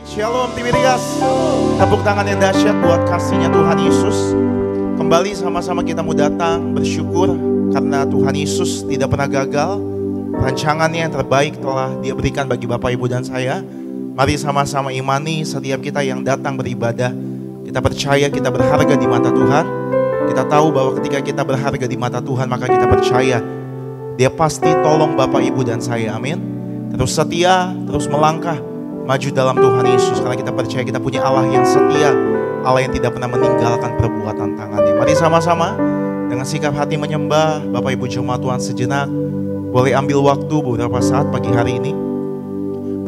Shalom Tiberias. Tepuk tangan yang dahsyat buat kasihnya Tuhan Yesus. Kembali sama-sama kita mau datang bersyukur karena Tuhan Yesus tidak pernah gagal. Rancangannya yang terbaik telah Dia berikan bagi Bapak Ibu dan saya. Mari sama-sama imani setiap kita yang datang beribadah. Kita percaya kita berharga di mata Tuhan. Kita tahu bahwa ketika kita berharga di mata Tuhan, maka kita percaya Dia pasti tolong Bapak Ibu dan saya. Amin. Terus setia, terus melangkah maju dalam Tuhan Yesus, karena kita percaya kita punya Allah yang setia, Allah yang tidak pernah meninggalkan perbuatan tangannya. Mari sama-sama dengan sikap hati menyembah Bapak Ibu jemaat Tuhan sejenak. Boleh ambil waktu beberapa saat pagi hari ini,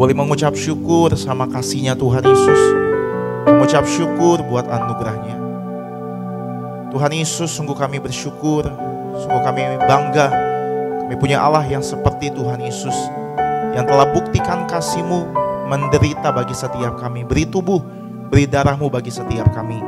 boleh mengucap syukur sama kasihnya Tuhan Yesus, mengucap syukur buat anugerahnya. Tuhan Yesus, sungguh kami bersyukur, sungguh kami bangga, kami punya Allah yang seperti Tuhan Yesus, yang telah buktikan kasih-Mu, menderita bagi setiap kami, beri tubuh, beri darah-Mu bagi setiap kami.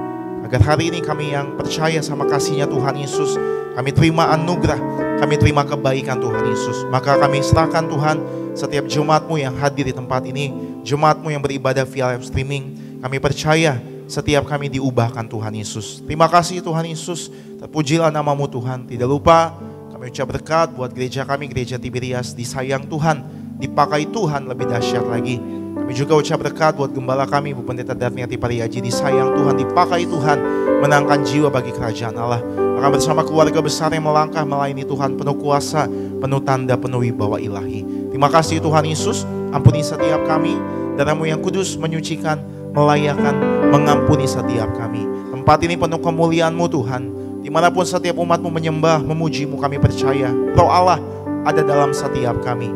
Agar hari ini kami yang percaya sama kasihnya Tuhan Yesus, kami terima anugerah, kami terima kebaikan Tuhan Yesus. Maka kami serahkan Tuhan setiap jemaat-Mu yang hadir di tempat ini, jemaat-Mu yang beribadah via live streaming. Kami percaya setiap kami diubahkan Tuhan Yesus. Terima kasih Tuhan Yesus, terpujilah nama-Mu Tuhan. Tidak lupa kami ucap berkat buat gereja kami, Gereja Tiberias, disayang Tuhan, dipakai Tuhan lebih dahsyat lagi. Kami juga ucap berkat buat gembala kami, Bu Pendeta Darniati Pariaji, disayang Tuhan, dipakai Tuhan, menangkan jiwa bagi kerajaan Allah. Maka bersama keluarga besar yang melangkah melayani Tuhan, penuh kuasa, penuh tanda, penuh wibawa ilahi. Terima kasih Tuhan Yesus, ampuni setiap kami, darah-Mu yang kudus menyucikan, melayakkan, mengampuni setiap kami. Tempat ini penuh kemuliaan-Mu Tuhan, dimanapun setiap umat-Mu menyembah, memuji-Mu, kami percaya Roh Allah ada dalam setiap kami.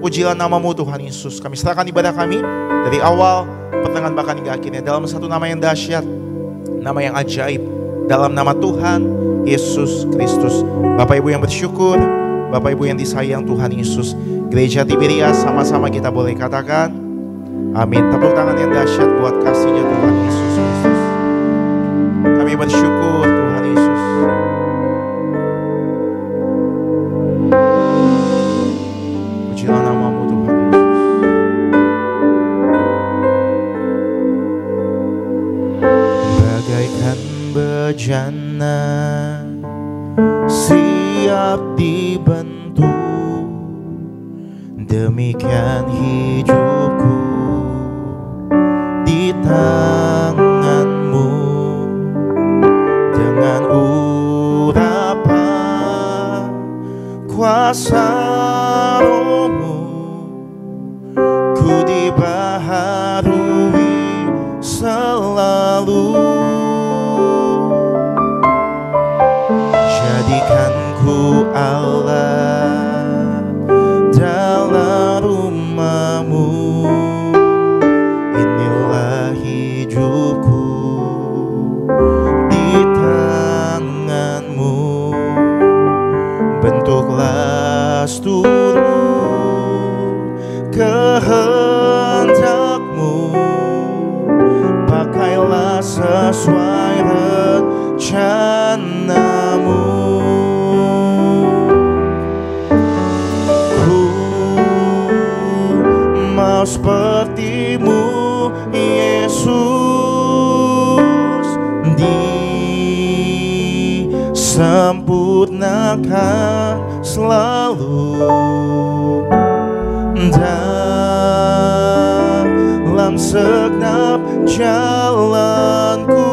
Pujilah nama-Mu Tuhan Yesus. Kami serahkan ibadah kami dari awal, pertengahan, bahkan hingga akhirnya dalam satu nama yang dahsyat, nama yang ajaib, dalam nama Tuhan Yesus Kristus. Bapak Ibu yang bersyukur, Bapak Ibu yang disayang Tuhan Yesus, Gereja Tiberias, sama-sama kita boleh katakan amin. Tepuk tangan yang dahsyat buat kasihnya Tuhan Yesus Kristus. Kami bersyukur Tuhan Yesus. Pujilah nama-Mu Tuhan Yesus. Bagaikan bejana siap dibentuk, demikian hidupku di tangan-Mu. Dengan urapan kuasa Roh-Mu, ku dibaharui selalu. Jadikan ku Allah dalam rumah-Mu. Inilah hidupku di tangan-Mu. Bentuklah seluruh kehendak-Mu, pakailah sesuai rencana-Mu. Ku mau seperti-Mu Yesus, disempurnakan selalu dalam segenap jalanku,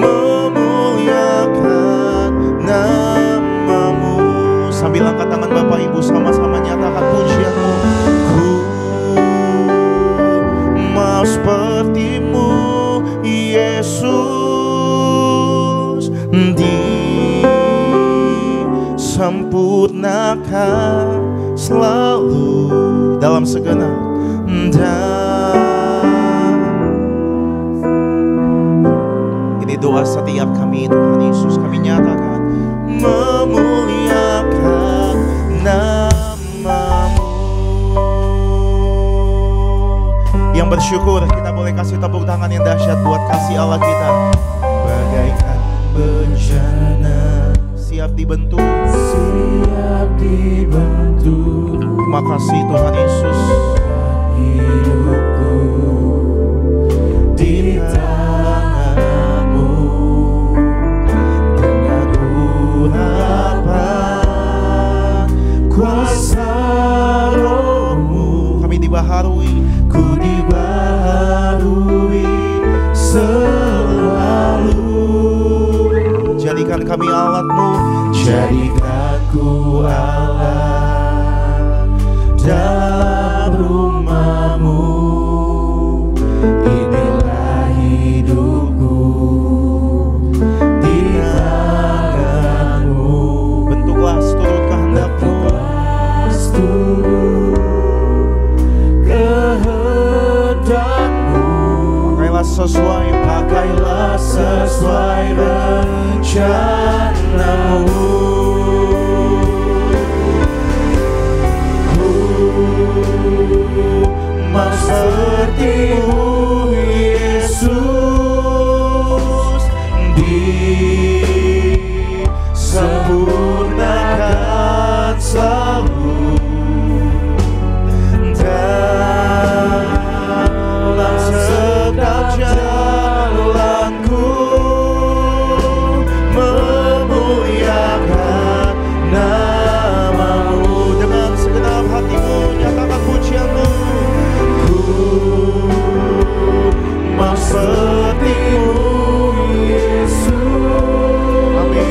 memuliakan nama-Mu. Sambil angkat tangan Bapak Ibu, sama-sama nyatakan pujian-Mu. Ku mau seperti-Mu Yesus, disempurnakan selalu dalam segenap ini doa setiap kami Tuhan Yesus. Kami nyatakan memuliakan nama-Mu. Yang bersyukur kita boleh kasih tepuk tangan yang dahsyat buat kasih Allah kita. Bagaikan bencana siap dibentuk, siap dibentuk. Terima kasih Tuhan Yesus. Hidup dibaharui, ku dibaharui selalu. Jadikan kami alat-Mu, jadikan ku alat dalam rumah-Mu. Inilah hidupku di tangan-Mu. bentuklah seturut kehendak-Mu, seturut kehendak-Mu. Pakailah sesuai rencana-Mu. Ku mau seperti-Mu Yesus, disempurnakan selalu dalam setiap jalanku, memuliakan nama-Mu. dengan segenap hati-Mu, nyatakan pujian-Mu. Ku mau seperti-Mu Yesus, Amin.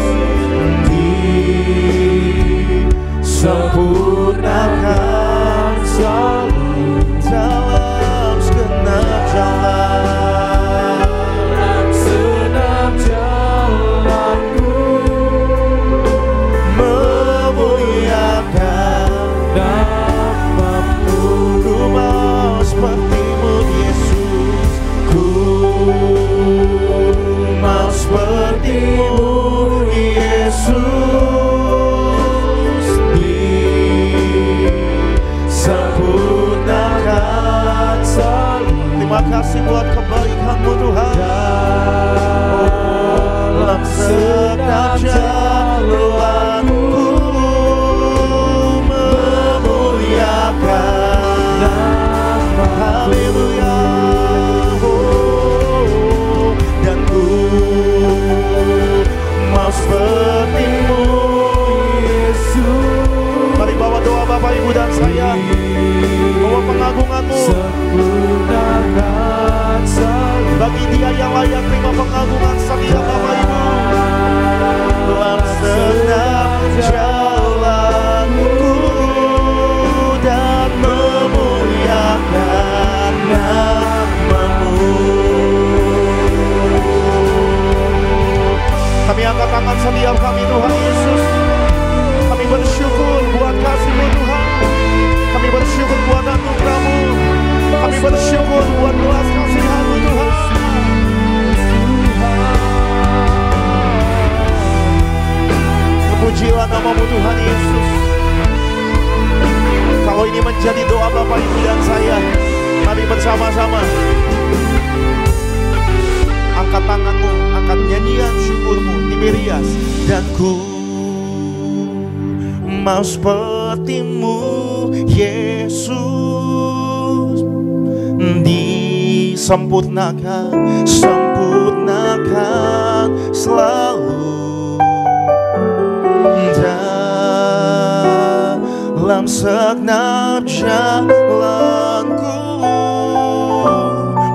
disempurnakan selalu Dalam segenap jalan, dalam segenap jalanku, memuliakan nama-Mu. ku mau seperti-Mu Yesus, Ku mau seperti-Mu Yesus, disempurnakan selalu terima kasih buat kebaikan-Mu Tuhan. dalam setiap jalanku, memuliakan nama-Mu. haleluya. Dan ku Mau seperti-Mu Yesus. mari bawa doa Bapak Ibu dan saya, bawa pengagungan-Mu Sempurnakan selalu bagi Dia yang layak terima pengagungan setiap Bapak Ibu. Dalam setiap jalanku dan memuliakan nama-Mu. Kami angkat tangan setiap kami Tuhan Yesus. Kami bersyukur buat kasih-Mu Tuhan. Kami bersyukur buat anugerah-Mu. Kami bersyukur buat belas kasihan-Mu Tuhan. Pujilah nama-Mu Tuhan Yesus. Kalau ini menjadi doa Bapak Ibu dan saya, mari bersama-sama angkat tanganmu, angkat nyanyian syukurmu, Tiberias. Dan ku mau seperti-Mu Yesus, disempurnakan, sempurnakan selalu dalam segenap jalanku,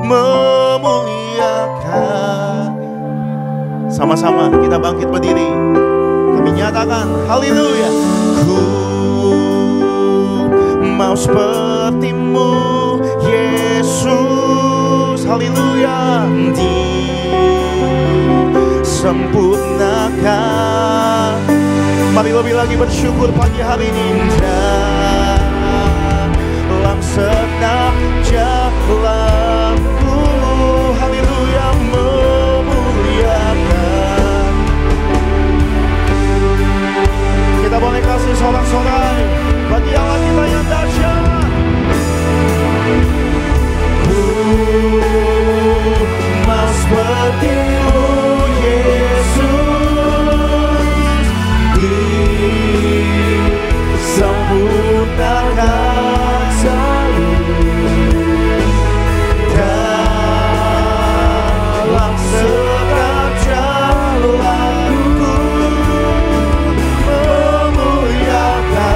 memuliakan. Sama-sama kita bangkit berdiri, kami nyatakan haleluya. Ku mau seperti-Mu Yesus, haleluya, disempurnakan. Mari lebih lagi bersyukur pagi hari ini. Dalam segenap jalanku, haleluya, memuliakan. Kita boleh kasih sorak-sorai bagi Allah kita yang dahsyat. Ku mau seperti-Mu Yesus, disempurnakan selalu dalam setiap jalanku, memuliakan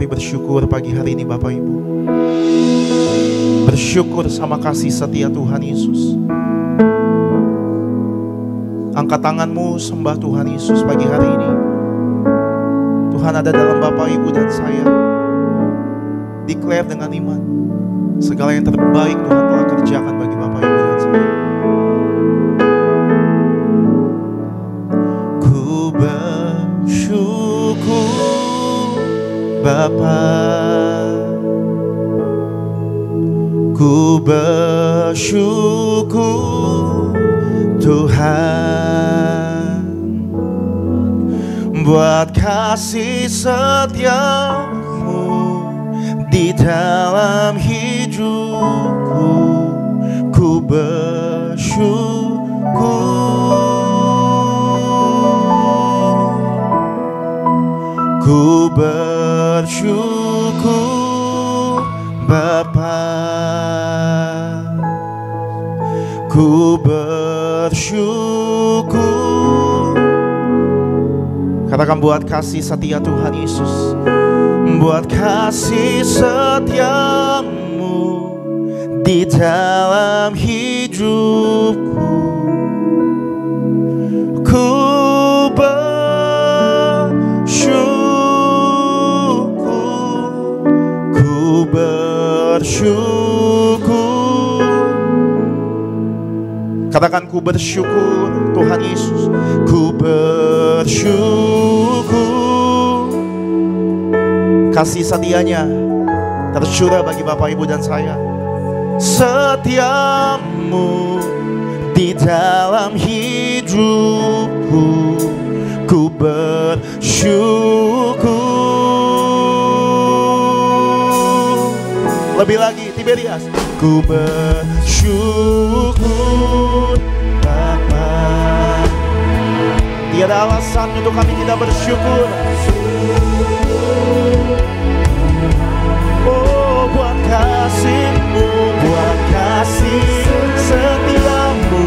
bersyukur pagi hari ini Bapak Ibu. Bersyukur sama kasih setia Tuhan Yesus. Angkat tanganmu, sembah Tuhan Yesus pagi hari ini. Tuhan ada dalam Bapak Ibu dan saya. Declare dengan iman, segala yang terbaik Tuhan telah kerjakan bagi Bapak Ibu dan saya. Ku bersyukur Bapa, ku bersyukur Tuhan buat kasih setiamu di dalam hidupku. Ku bersyukur, ku bersyukur Bapa, ku bersyukur. Katakan, buat kasih setia Tuhan Yesus, buat kasih setiamu di dalam hidupku. Ku bersyukur. Katakan, ku bersyukur Tuhan Yesus, ku bersyukur. Kasih setianya tercurah bagi Bapak Ibu dan saya. Setiamu di dalam hidupku. hidupku, ku bersyukur. Lebih lagi, Tiberias. Ku bersyukur Bapa. Tiada alasan untuk kami tidak bersyukur. Oh, buat kasih-Mu, buat kasih setiamu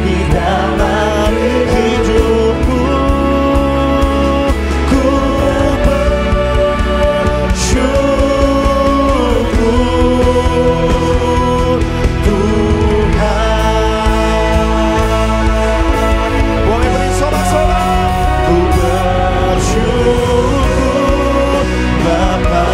di dalam hidupku, ku bersyukur Tuhan. Boleh beri sorak-sorak. Ku bersyukur Bapa.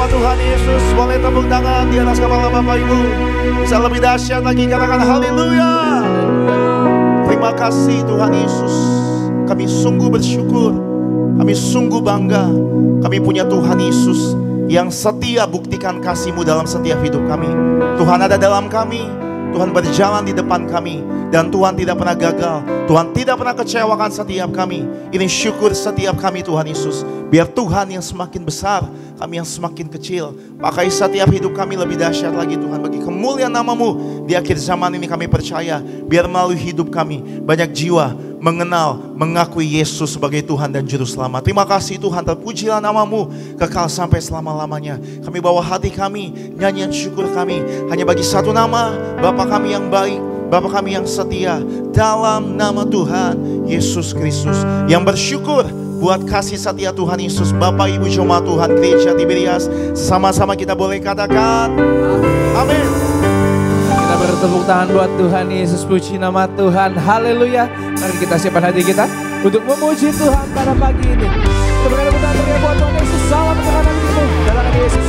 Tuhan Yesus, boleh tepuk tangan di atas kepala Bapak Ibu. Bisa lebih dahsyat lagi, katakan haleluya. Terima kasih Tuhan Yesus. Kami sungguh bersyukur, kami sungguh bangga. Kami punya Tuhan Yesus yang setia, buktikan kasih-Mu dalam setiap hidup kami. Tuhan ada dalam kami, Tuhan berjalan di depan kami, dan Tuhan tidak pernah gagal. Tuhan tidak pernah kecewakan setiap kami. Ini syukur setiap kami Tuhan Yesus. Biar Tuhan yang semakin besar, kami yang semakin kecil. Pakai setiap hidup kami lebih dahsyat lagi Tuhan. Bagi kemuliaan nama-Mu di akhir zaman ini kami percaya. Biar melalui hidup kami banyak jiwa mengenal, mengakui Yesus sebagai Tuhan dan Juru Selamat. Terima kasih Tuhan, terpujilah nama-Mu kekal sampai selama-lamanya. Kami bawa hati kami, nyanyian syukur kami hanya bagi satu nama, Bapa kami yang baik, Bapa kami yang setia, dalam nama Tuhan Yesus Kristus. Yang bersyukur buat kasih setia Tuhan Yesus. Bapak Ibu jemaat Tuhan Gereja Tiberias, sama-sama kita boleh katakan amin. Kita bertepuk tangan buat Tuhan Yesus, puji nama Tuhan, haleluya. Mari kita siapkan hati kita untuk memuji Tuhan pada pagi ini. Kita berikan tepuk tangan buat Tuhan Yesus. Salam tekanan hatimu dalam nama Yesus.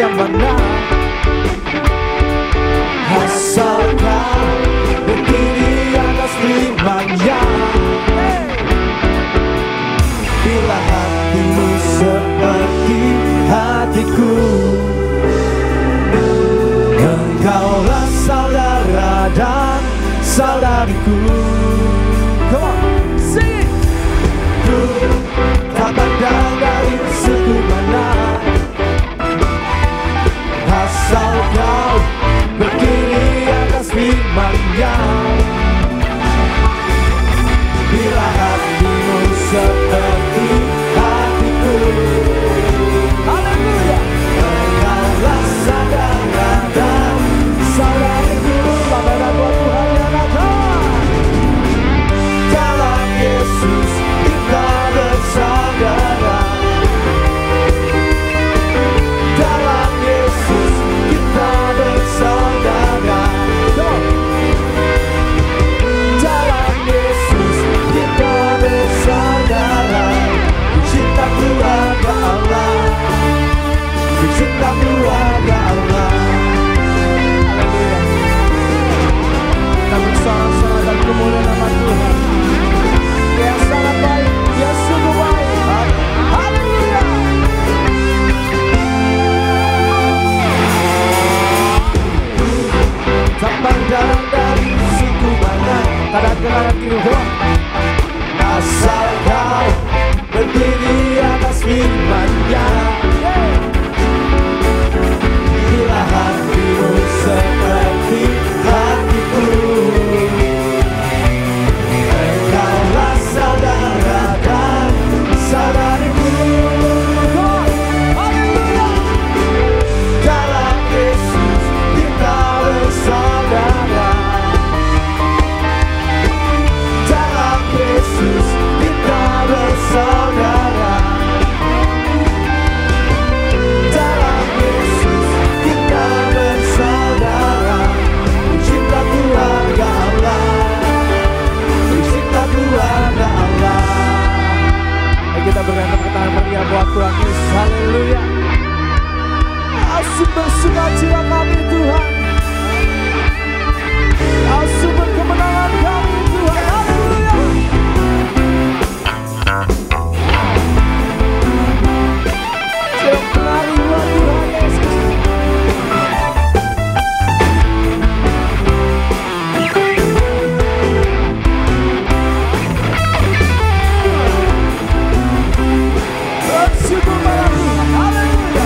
Mana asalkan berdiri atas firman-Nya, bila hatimu seperti hatiku, engkaulah saudara dan saudariku. Come on, sing it. Ku tak pandang dari suku mana, asal kau berdiri atas firman-Nya, kanan ke kanan kiri. Asal kau berdiri atas firman-Nya, bila hatimu seperti hatiku, engkaulah saudara dan saudariku. Dalam Yesus kita bersaudara, dalam Yesus kita bersaudara, dalam Yesus kita bersaudara. Cinta keluarga Allah, cinta keluarga Allah. Mari kita berikan tepuk tangan meriah buat Tuhan Yesus. Haleluya. Sumber sukacita kami Tuhan, sumber kemenangan kami Tuhan. Haleluya. Selamat menari buat Tuhan Yesus. Bersyukur pada Tuhan. Haleluya.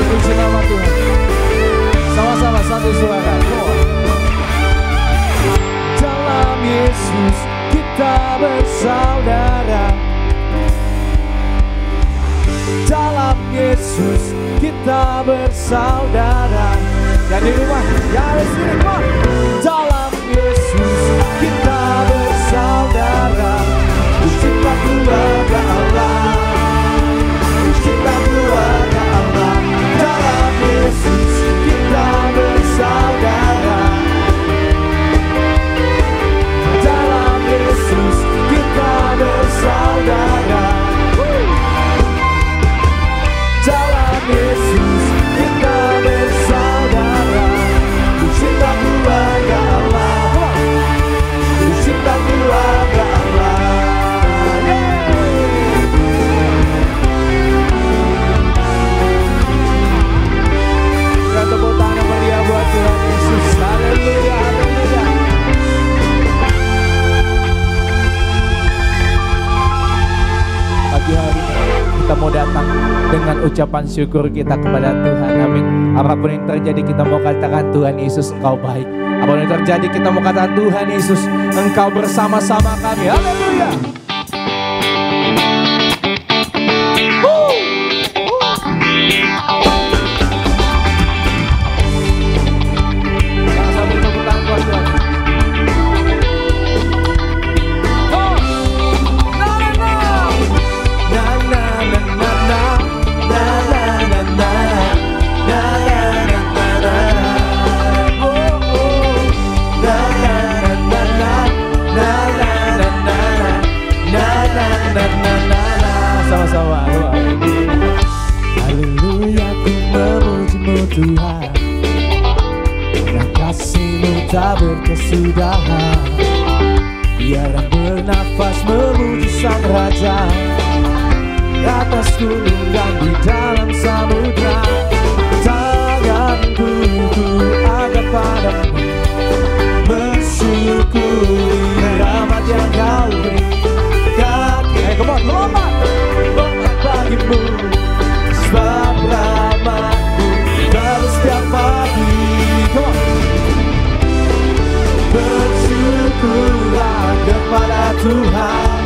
Puji nama Tuhan. Sama-sama satu suara. Dalam Yesus kita bersaudara, dalam Yesus kita bersaudara. Yang di rumah, yang ada sini, come on. Dalam Yesus kita bersaudara. Cinta keluarga Allah, cinta keluarga Allah. Dalam Yesus kita bersaudara, dalam Yesus kita bersaudara, dalam Yesus kita bersaudara. Cinta keluarga Allah, cinta keluarga Allah. Dan tepuk tangan meriah buat Tuhan Yesus. Haleluya, haleluya. Pagi hari kita mau datang dengan ucapan syukur kita kepada Tuhan. Amin. Apapun yang terjadi kita mau katakan Tuhan Yesus Engkau baik. Apapun yang terjadi kita mau katakan Tuhan Yesus Engkau bersama-sama kami. Haleluya. Sama-sama tepuk tangan buat Tuhan. Sama-sama. Haleluya, ku memuji-Mu Tuhan, karena kasih-Mu tak berkesudahan. Biarlah bernafas memuji Sang Raja, di atas gunung dan di dalam samudra. Tanganku ku angkat padamu, bersyukuri rahmat yang Kau beri. Come on, lompat bagimu, sebab rahmat-Mu baru setiap pagi. Come on. Bersyukurlah kepada Tuhan,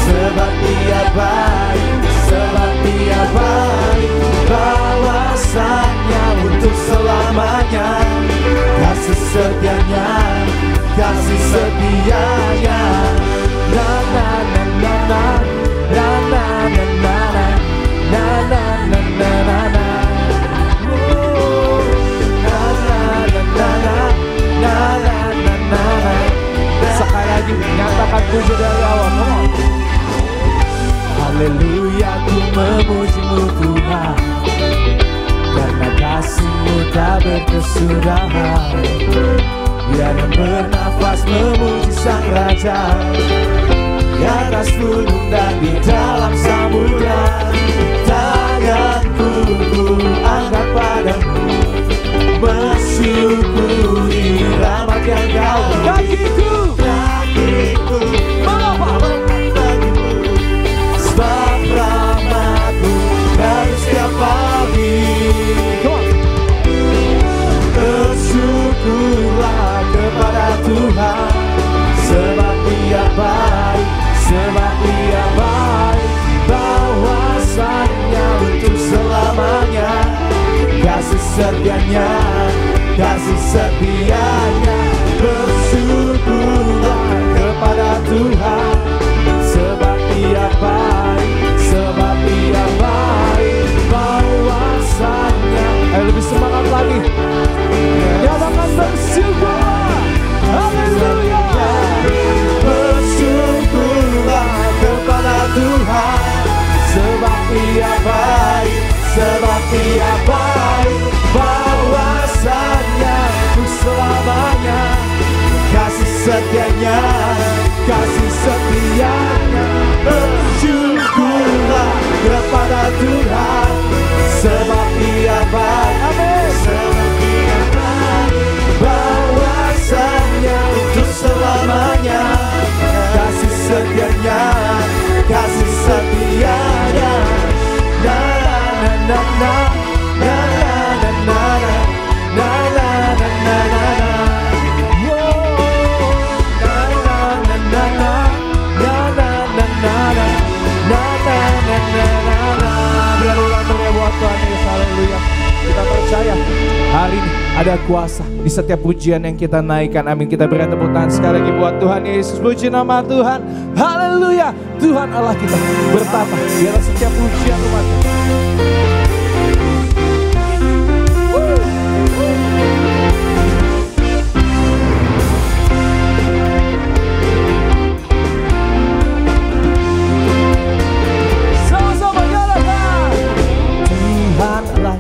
sebab Dia baik, sebab Dia baik. Balasannya untuk selamanya, kasih setianya, kasih setianya. Na na na na na na na na na na na na na na na. Oh, na na na na na na na na na. Sekali lagi nyatakan puji dari awal. Haleluya, ku memuji-Mu Tuhan, karena kasih-Mu tak berkesudahan. Biarlah bernafas memuji Sang Raja, di atas gunung dan di dalam samudra. Tanganku ku setianya, kasih setianya. Bersyukurlah kepada Tuhan, sebab Dia baik, sebab Dia baik, bahwasanya untuk selamanya. Kasih setianya, kasih setianya. Na na na na na na na na na na na na na na. Tuhan Yesus, haleluya. Kita percaya hari ini ada kuasa di setiap pujian yang kita naikkan. Amin. Kita beri tepuk tangan sekali lagi buat Tuhan Yesus. Puji nama Tuhan. Haleluya. Tuhan Allah kita bertata di atas setiap pujian umatnya.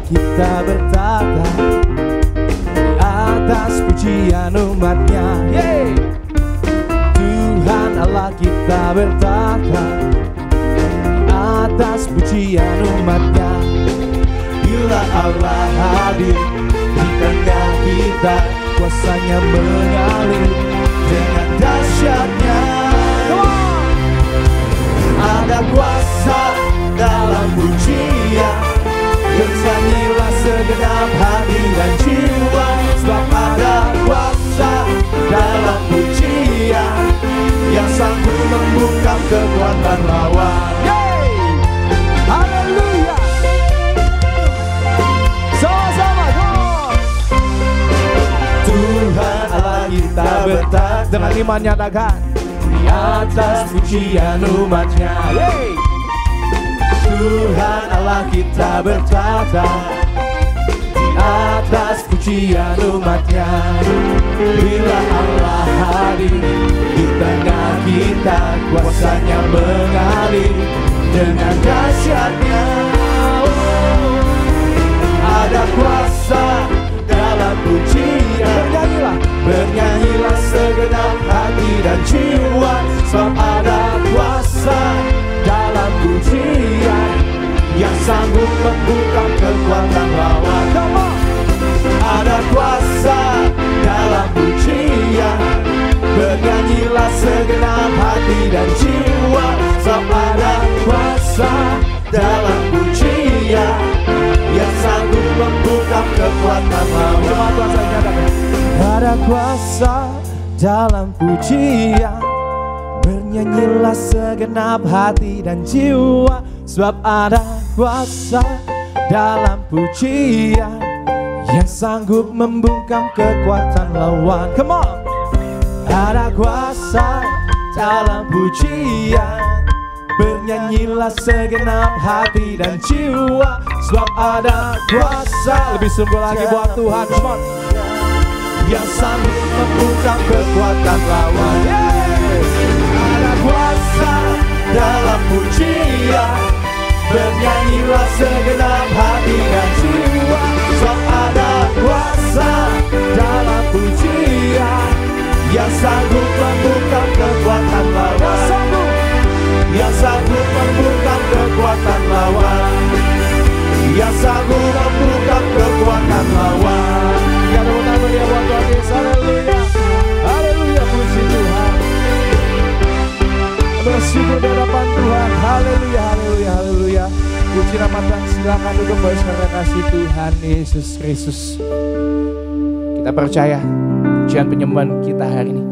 Kita bertata di atas pujian umatnya. Yeay. Tuhan Allah kita bertata di atas pujian umatnya. Bila Allah hadir di tengah kita, kuasanya mengalir dengan dahsyatnya. Ada kuasa dalam pujian, bernyanyilah segenap hati dan jiwa, sebab ada kuasa dalam pujian yang sanggup membungkam kekuatan lawan. Haleluya. Sama-sama, Tuhan Allah kita bertata Dengan iman nyatakan di atas pujian umatnya. Tuhan Allah kita bertata di atas pujian umatnya. Bila Allah hadir di tengah kita, kuasanya mengalir dengan dahsyatnya. Ada kuasa dalam pujian, bernyanyilah segenap hati dan jiwa, sebab ada kuasa dalam pujian yang sanggup membungkam kekuatan lawan. Ada kuasa dalam pujian, bernyanyilah segenap hati dan jiwa, sebab ada kuasa dalam pujian yang sanggup membungkam kekuatan lawan. Ada kuasa dalam pujian, bernyanyilah segenap hati dan jiwa, sebab ada kuasa dalam pujian yang sanggup membungkam kekuatan lawan. Come on. Ada kuasa dalam pujian, bernyanyilah segenap hati dan jiwa, sebab ada kuasa. Lebih sungguh lagi buat Tuhan. Come on. Yang sanggup membungkam kekuatan lawan. Ada kuasa dalam pujian, bernyanyilah segenap hati dan jiwa, sebab ada kuasa dalam pujian yang sanggup membungkam kekuatan lawan. Yang sanggup membungkam kekuatan lawan, yang sanggup membungkam kekuatan lawan. Ya tepuk tangan beri buat Tuhan Yesus. Haleluya. Haleluya, puji Tuhan. Bersyukur di hadapan Tuhan. Haleluya, haleluya, haleluya. Puji nama Tuhan. Silakan duduk bersama kasih Tuhan Yesus Kristus. Kita percaya pujian penyembahan kita hari ini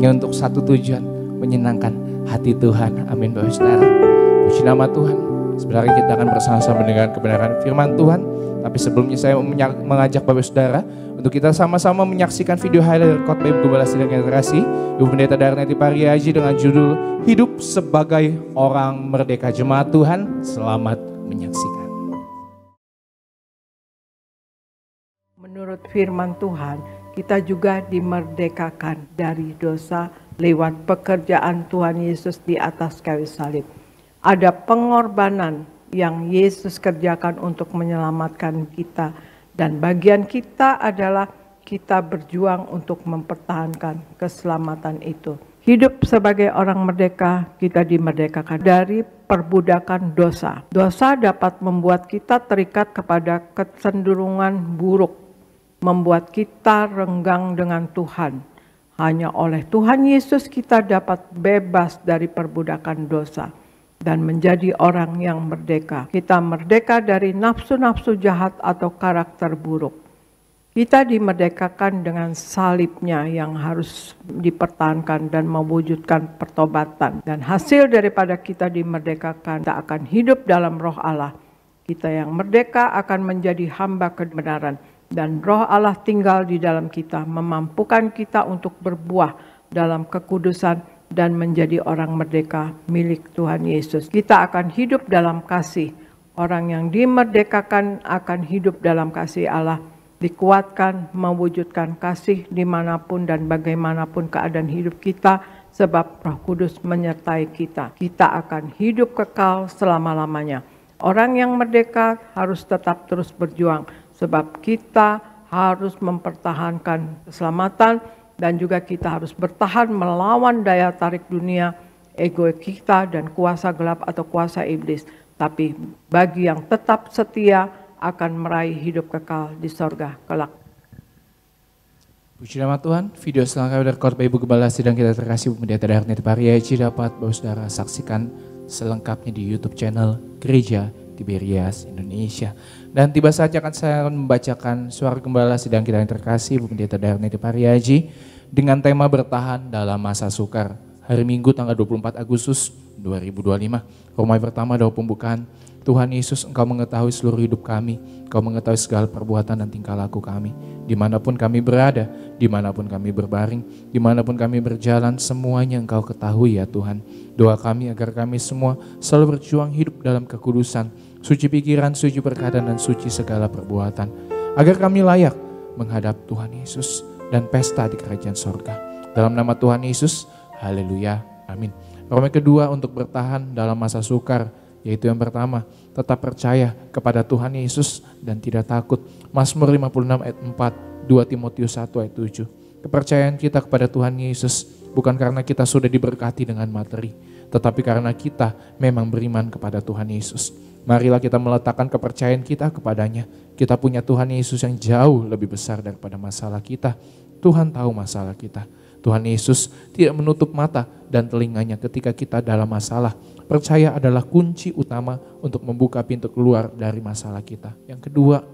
hanya untuk satu tujuan, menyenangkan hati Tuhan. Amin, Bapak Saudara. Puji nama Tuhan. Sebenarnya kita akan bersama-sama mendengar kebenaran firman Tuhan. Tapi sebelumnya saya mengajak Bapak Saudara untuk kita sama-sama menyaksikan video highlight khotbah Ibu Gembala Sidang Generasi Ibu Pendeta Darneti Pariaji dengan judul Hidup Sebagai Orang Merdeka. Jemaat Tuhan, selamat menyaksikan. Menurut firman Tuhan, kita juga dimerdekakan dari dosa lewat pekerjaan Tuhan Yesus di atas kayu salib. Ada pengorbanan yang Yesus kerjakan untuk menyelamatkan kita, dan bagian kita adalah kita berjuang untuk mempertahankan keselamatan itu. hidup sebagai orang merdeka, kita dimerdekakan dari perbudakan dosa. Dosa dapat membuat kita terikat kepada kecenderungan buruk, membuat kita renggang dengan Tuhan. Hanya oleh Tuhan Yesus kita dapat bebas dari perbudakan dosa dan menjadi orang yang merdeka. Kita merdeka dari nafsu-nafsu jahat atau karakter buruk. Kita dimerdekakan dengan salibnya yang harus dipertahankan dan mewujudkan pertobatan. Dan hasil daripada kita dimerdekakan, kita akan hidup dalam Roh Allah. Kita yang merdeka akan menjadi hamba kebenaran. Dan Roh Allah tinggal di dalam kita, memampukan kita untuk berbuah dalam kekudusan dan menjadi orang merdeka milik Tuhan Yesus. Kita akan hidup dalam kasih. Orang yang dimerdekakan akan hidup dalam kasih Allah, dikuatkan mewujudkan kasih dimanapun dan bagaimanapun keadaan hidup kita, sebab Roh Kudus menyertai kita. Kita akan hidup kekal selama-lamanya. Orang yang merdeka harus tetap terus berjuang, sebab kita harus mempertahankan keselamatan dan juga kita harus bertahan melawan daya tarik dunia, ego kita dan kuasa gelap atau kuasa iblis. Tapi bagi yang tetap setia akan meraih hidup kekal di sorga kelak. Puji nama Tuhan, video selengkapnya dari khotbah Ibu Gembala Sidang kita terkasih Bu Pendeta Darneti Pariaji dapat Bapak Saudara saksikan selengkapnya di YouTube channel Gereja Tiberias Indonesia. Dan tiba saatnya saya akan membacakan suara gembala sidang kita yang terkasih Bu Pendeta Darneti Pariaji dengan tema bertahan dalam masa sukar. Hari Minggu tanggal 24 Agustus 2025. Romawi pertama doa pembukaan. Tuhan Yesus, Engkau mengetahui seluruh hidup kami, Engkau mengetahui segala perbuatan dan tingkah laku kami. Dimanapun kami berada, dimanapun kami berbaring, dimanapun kami berjalan, semuanya Engkau ketahui ya Tuhan. Doa kami agar kami semua selalu berjuang hidup dalam kekudusan, suci pikiran, suci perkataan, dan suci segala perbuatan. Agar kami layak menghadap Tuhan Yesus dan pesta di kerajaan sorga. Dalam nama Tuhan Yesus, haleluya, amin. Romawi kedua untuk bertahan dalam masa sukar, yaitu yang pertama, tetap percaya kepada Tuhan Yesus dan tidak takut. Mazmur 56 ayat 4, 2 Timotius 1 ayat 7. Kepercayaan kita kepada Tuhan Yesus bukan karena kita sudah diberkati dengan materi, tetapi karena kita memang beriman kepada Tuhan Yesus. Marilah kita meletakkan kepercayaan kita kepadanya. Kita punya Tuhan Yesus yang jauh lebih besar daripada masalah kita. Tuhan tahu masalah kita. Tuhan Yesus tidak menutup mata dan telinganya ketika kita dalam masalah. Percaya adalah kunci utama untuk membuka pintu keluar dari masalah kita. Yang kedua,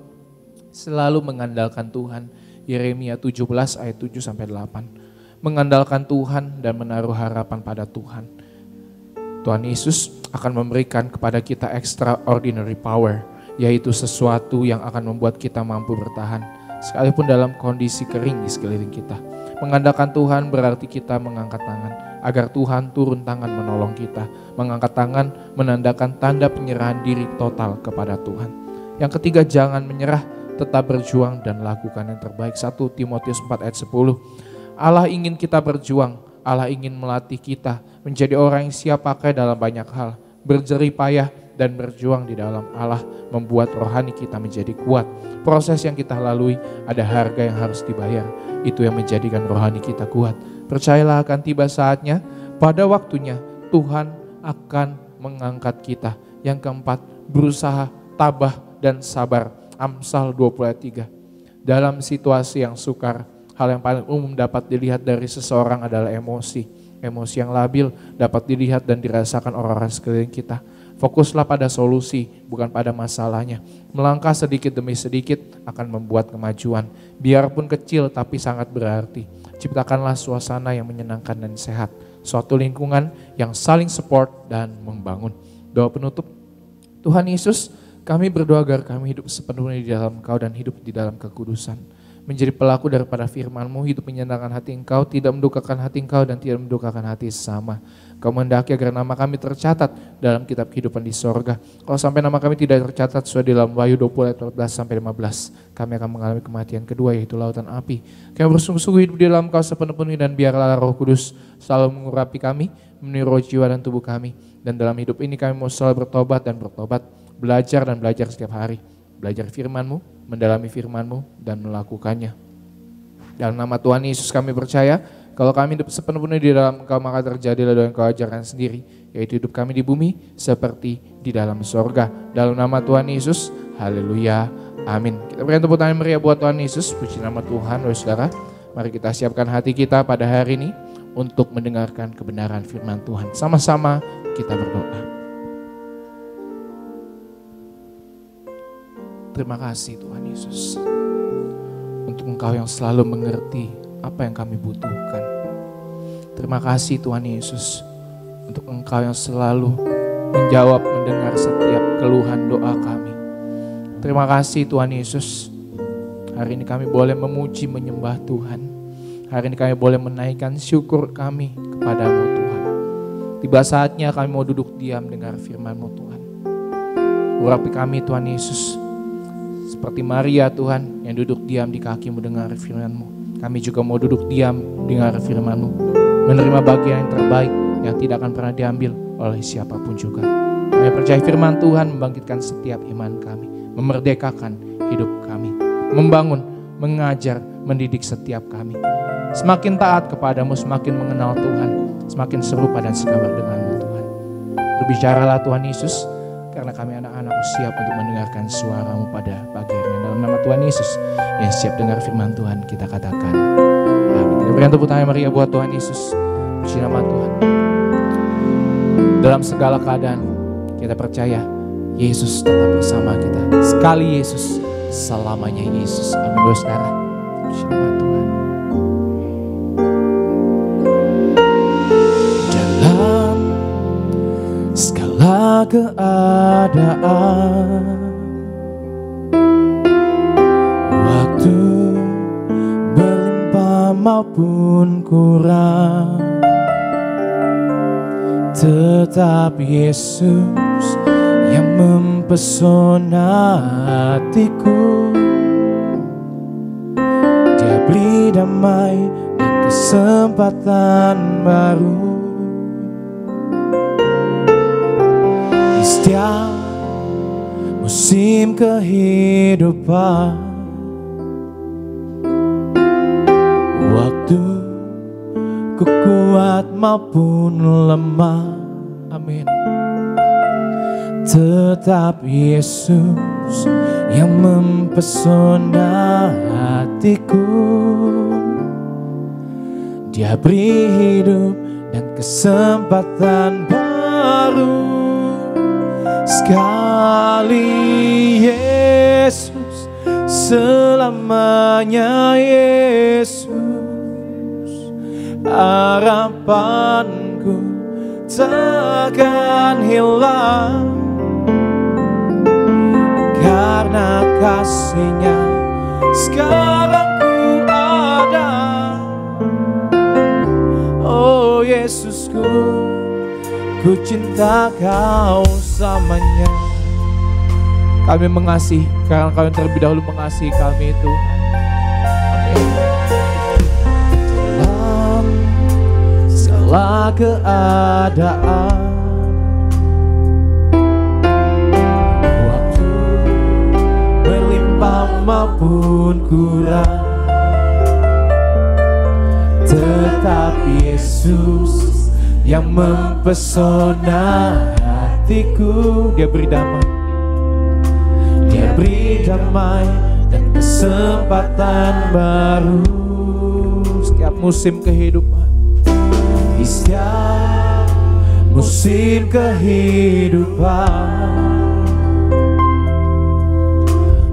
selalu mengandalkan Tuhan. Yeremia 17 ayat 7-8. Mengandalkan Tuhan dan menaruh harapan pada Tuhan. Tuhan Yesus akan memberikan kepada kita extraordinary power, yaitu sesuatu yang akan membuat kita mampu bertahan, sekalipun dalam kondisi kering di sekeliling kita. Mengandalkan Tuhan berarti kita mengangkat tangan, agar Tuhan turun tangan menolong kita. Mengangkat tangan menandakan tanda penyerahan diri total kepada Tuhan. Yang ketiga, jangan menyerah, tetap berjuang dan lakukan yang terbaik. 1 Timotius 4 ayat 10. Allah ingin kita berjuang, Allah ingin melatih kita menjadi orang yang siap pakai dalam banyak hal. Berjerih payah dan berjuang di dalam Allah membuat rohani kita menjadi kuat. Proses yang kita lalui ada harga yang harus dibayar. Itu yang menjadikan rohani kita kuat. Percayalah akan tiba saatnya, pada waktunya Tuhan akan mengangkat kita. Yang keempat, berusaha, tabah, dan sabar. Amsal 20 ayat 3. Dalam situasi yang sukar, hal yang paling umum dapat dilihat dari seseorang adalah emosi. Emosi yang labil dapat dilihat dan dirasakan orang-orang sekeliling kita. Fokuslah pada solusi, bukan pada masalahnya. Melangkah sedikit demi sedikit akan membuat kemajuan. Biarpun kecil tapi sangat berarti. Ciptakanlah suasana yang menyenangkan dan sehat. Suatu lingkungan yang saling support dan membangun. Doa penutup. Tuhan Yesus, kami berdoa agar kami hidup sepenuhnya di dalam Engkau dan hidup di dalam kekudusan. Menjadi pelaku daripada firman-Mu, hidup menyenangkan hati Engkau, tidak mendukakan hati Engkau dan tidak mendukakan hati sesama. Kau mendaki agar nama kami tercatat dalam kitab kehidupan di sorga. Kalau sampai nama kami tidak tercatat sesuai di dalam Wahyu 20 ayat 14-15, kami akan mengalami kematian kedua, yaitu lautan api. Kami bersungguh-sungguh hidup di dalam Kau sepenuh-penuhnya, dan biarlah Roh Kudus selalu mengurapi kami, memenuhi roh, jiwa, dan tubuh kami. Dan dalam hidup ini kami mau selalu bertobat dan bertobat, belajar dan belajar setiap hari. Belajar firman-Mu, mendalami firman-Mu, dan melakukannya. Dalam nama Tuhan Yesus kami percaya, Kalau kami hidup sepenuhnya di dalam Engkau, maka terjadilah doa yang Kau ajarkan sendiri, yaitu hidup kami di bumi seperti di dalam sorga. Dalam nama Tuhan Yesus, haleluya, amin. Kita berikan tepuk tangan meriah buat Tuhan Yesus. Puji nama Tuhan, saudara. Mari kita siapkan hati kita pada hari ini untuk mendengarkan kebenaran firman Tuhan. Sama-sama kita berdoa. Terima kasih Tuhan Yesus, untuk Engkau yang selalu mengerti apa yang kami butuhkan. Terima kasih Tuhan Yesus, untuk Engkau yang selalu menjawab, mendengar setiap keluhan doa kami. Terima kasih Tuhan Yesus, hari ini kami boleh memuji, menyembah Tuhan. Hari ini kami boleh menaikkan syukur kami kepadamu Tuhan. Tiba saatnya kami mau duduk diam dengar firman-Mu Tuhan. Urapi kami Tuhan Yesus, seperti Maria Tuhan yang duduk diam di kaki-Mu dengar firman-Mu. Kami juga mau duduk diam dengar firman-Mu, menerima bagian yang terbaik yang tidak akan pernah diambil oleh siapapun juga. Kami percaya firman Tuhan membangkitkan setiap iman kami, memerdekakan hidup kami, membangun, mengajar, mendidik setiap kami. Semakin taat kepadamu, semakin mengenal Tuhan, semakin serupa dan segambar denganmu Tuhan. Berbicaralah Tuhan Yesus, karena kami anak-anak siap untuk mendengarkan suara-Mu pada pagi hari ini. Dalam nama Tuhan Yesus yang siap dengar firman Tuhan, kita katakan amin. Kita berikan tepuk tangan meriah buat Tuhan Yesus. Puji nama Tuhan. Dalam segala keadaan kita percaya Yesus tetap bersama kita. Sekali Yesus, selamanya Yesus. Amin. Saudara, puji nama Tuhan. Dalam segala keadaan, waktu berlimpah maupun kurang, tetap Yesus yang mempesona hatiku. Dia beri damai dan kesempatan baru. Di setiap musim kehidupan, waktu ku kuat maupun lemah, amin. Tetap Yesus yang mempesona hatiku. Dia beri hidup dan kesempatan baru. Sekali Yesus, selamanya Yesus. Harapanku takkan hilang, karena kasih-Nya sekarang ku ada. Oh Yesusku, ku cinta Kau samanya. Kami mengasihi karena Kau yang terlebih dahulu mengasihi kami Tuhan. Amin. Dalam segala keadaan, waktu berlimpah maupun kurang, tetap Yesus yang mempesona hatiku. Dia beri damai, Dia beri damai dan kesempatan baru. Setiap musim kehidupan, di setiap musim kehidupan,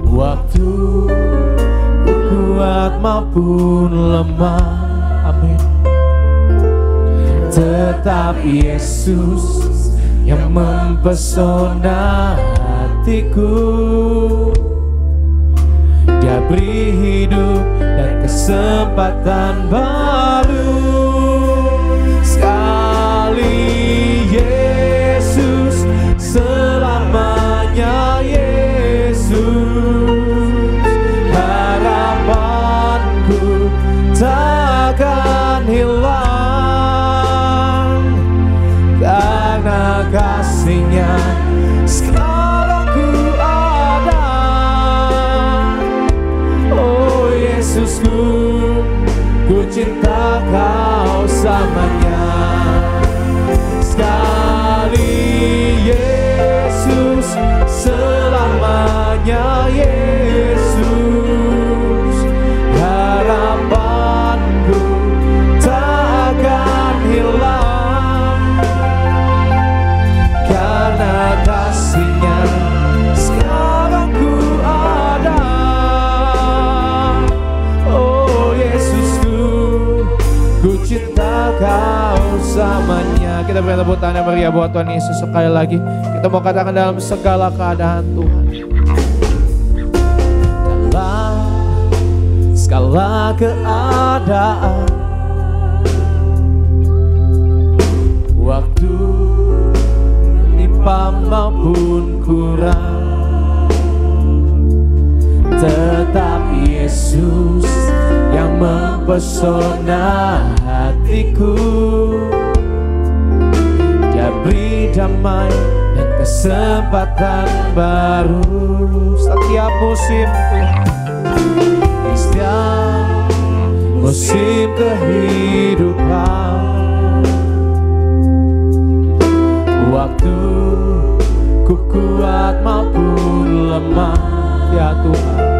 waktu ku kuat maupun lemah, amin. Tetap Yesus yang mempesona hatiku. Dia beri hidup dan kesempatan baru. Sekali Yesus, selamanya Yesus. Harapanku takkan hilang, karena kasih-Nya sekarang ku ada. Oh Yesusku, ku cinta Kau Kau selamanya. Sekali Yesus, selamanya Yesus. Harapanku tak akan hilang, karena kasih-Nya sekarang ku ada. Oh Yesusku, ku cinta Kau selamanya. Kita beri tepuk tangan yang meriah buat Tuhan Yesus sekali lagi. Kita mau katakan dalam segala keadaan Tuhan, dalam segala keadaan, waktu menimpa maupun kurang, tetap Yesus yang mempesona hatiku. Dia beri damai dan kesempatan baru setiap musim Tuhan, di setiap musim kehidupan. Waktu ku kuat maupun lemah, ya Tuhan,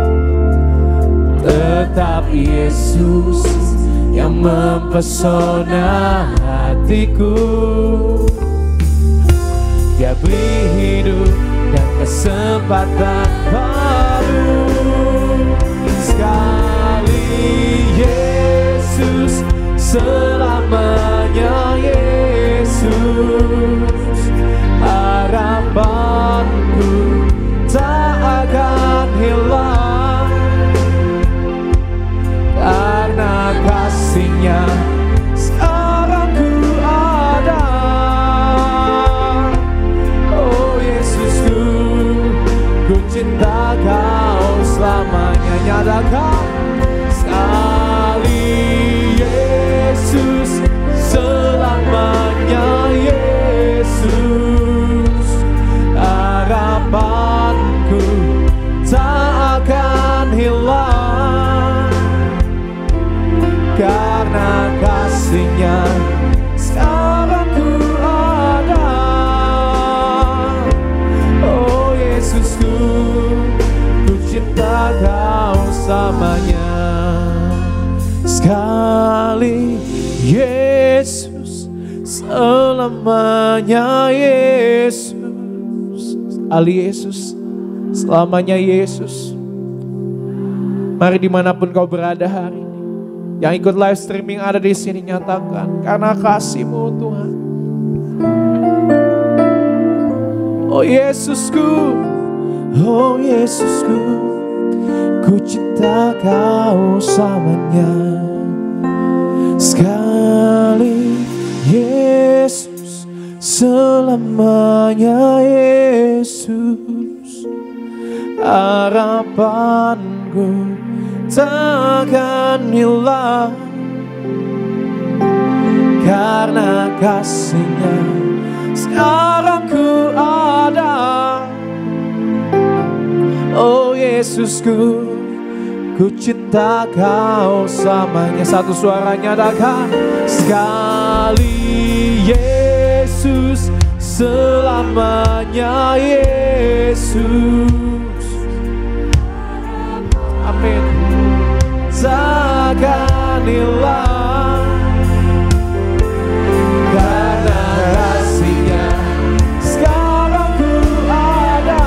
tetap Yesus yang mempesona hatiku. Dia beri hidup dan kesempatan baru. Sekali Yesus, selamanya Yesus. Harapanku tak akan hilang, karena kasih-Nya sekarang ku ada. Oh Yesusku, ku cinta Kau selamanya. Nyatakan sekali Yesus, selamanya Yesus. Harapanku tak akan hilang, karena kasih-Nya sekarang ku ada. Oh Yesusku, ku cinta Kau selamanya. Sekali Yesus, selamanya Yesus. Sekali Yesus, selamanya Yesus. Mari dimanapun kau berada hari ini, yang ikut live streaming ada di sini, nyatakan karena kasih-Mu Tuhan. Oh Yesusku, oh Yesusku, ku cinta Kau selamanya. Sekali Yesus, selamanya Yesus. Harapanku takkan hilang, karena kasih-Nya sekarang ku ada. Oh Yesusku, ku cinta Kau selamanya. Satu suara nyatakan sekali Yesus, selamanya Yesus. Amin. Takkan hilang, karena kasih-Nya sekarang ku ada.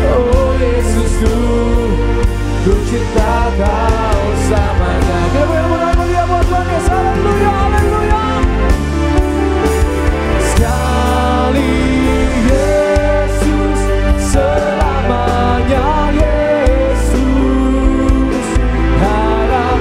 Oh Yesusku, ku cinta Kau selamanya. Kita beri buat Tuhan Yesus. Haleluya, haleluya. Sekali Yesus, selamanya Yesus. Harapan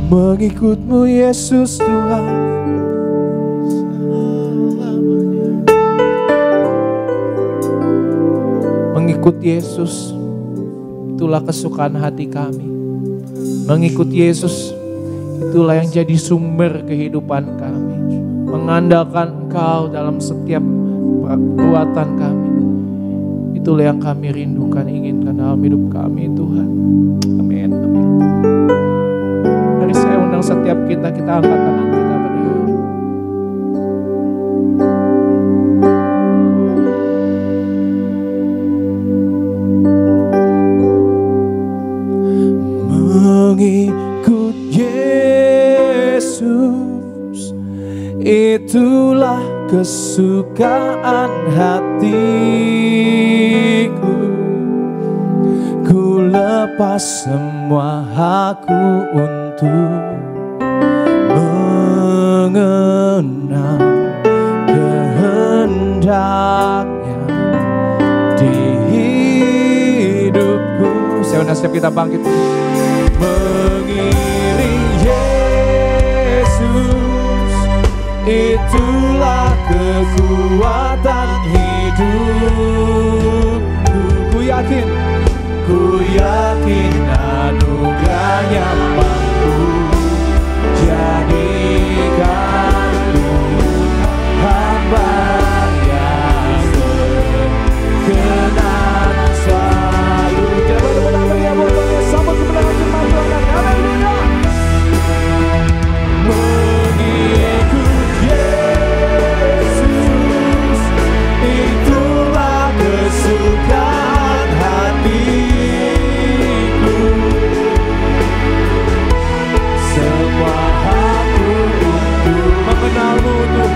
mengikut-Mu Yesus Tuhan. Mengikut Yesus itulah kesukaan hati kami. Mengikut Yesus itulah yang jadi sumber kehidupan kami. Mengandalkan Engkau dalam setiap perbuatan kami. Itulah yang kami rindukan, inginkan dalam hidup kami Tuhan. Amin, amin. Mari saya undang setiap kita angkat tangan kita pada hari. Mengikut Yesus itulah kesukaan hatiku. Ku lepas semua hakku untuk mengenal kehendaknya di hidupku. Saya undang setiap kita bangkit. Mengiring Yesus itulah kekuatan hidupku. Ku yakin anugerahnya mampu jadikanku hamba yang berkenan selalu. Kita benar-benar meriah buat sambut kemenangan firman Tuhan. Haleluya. Mengikut Yesus itulah kesukaan hatiku. Semua hakku untuk mengenal-Mu, untuk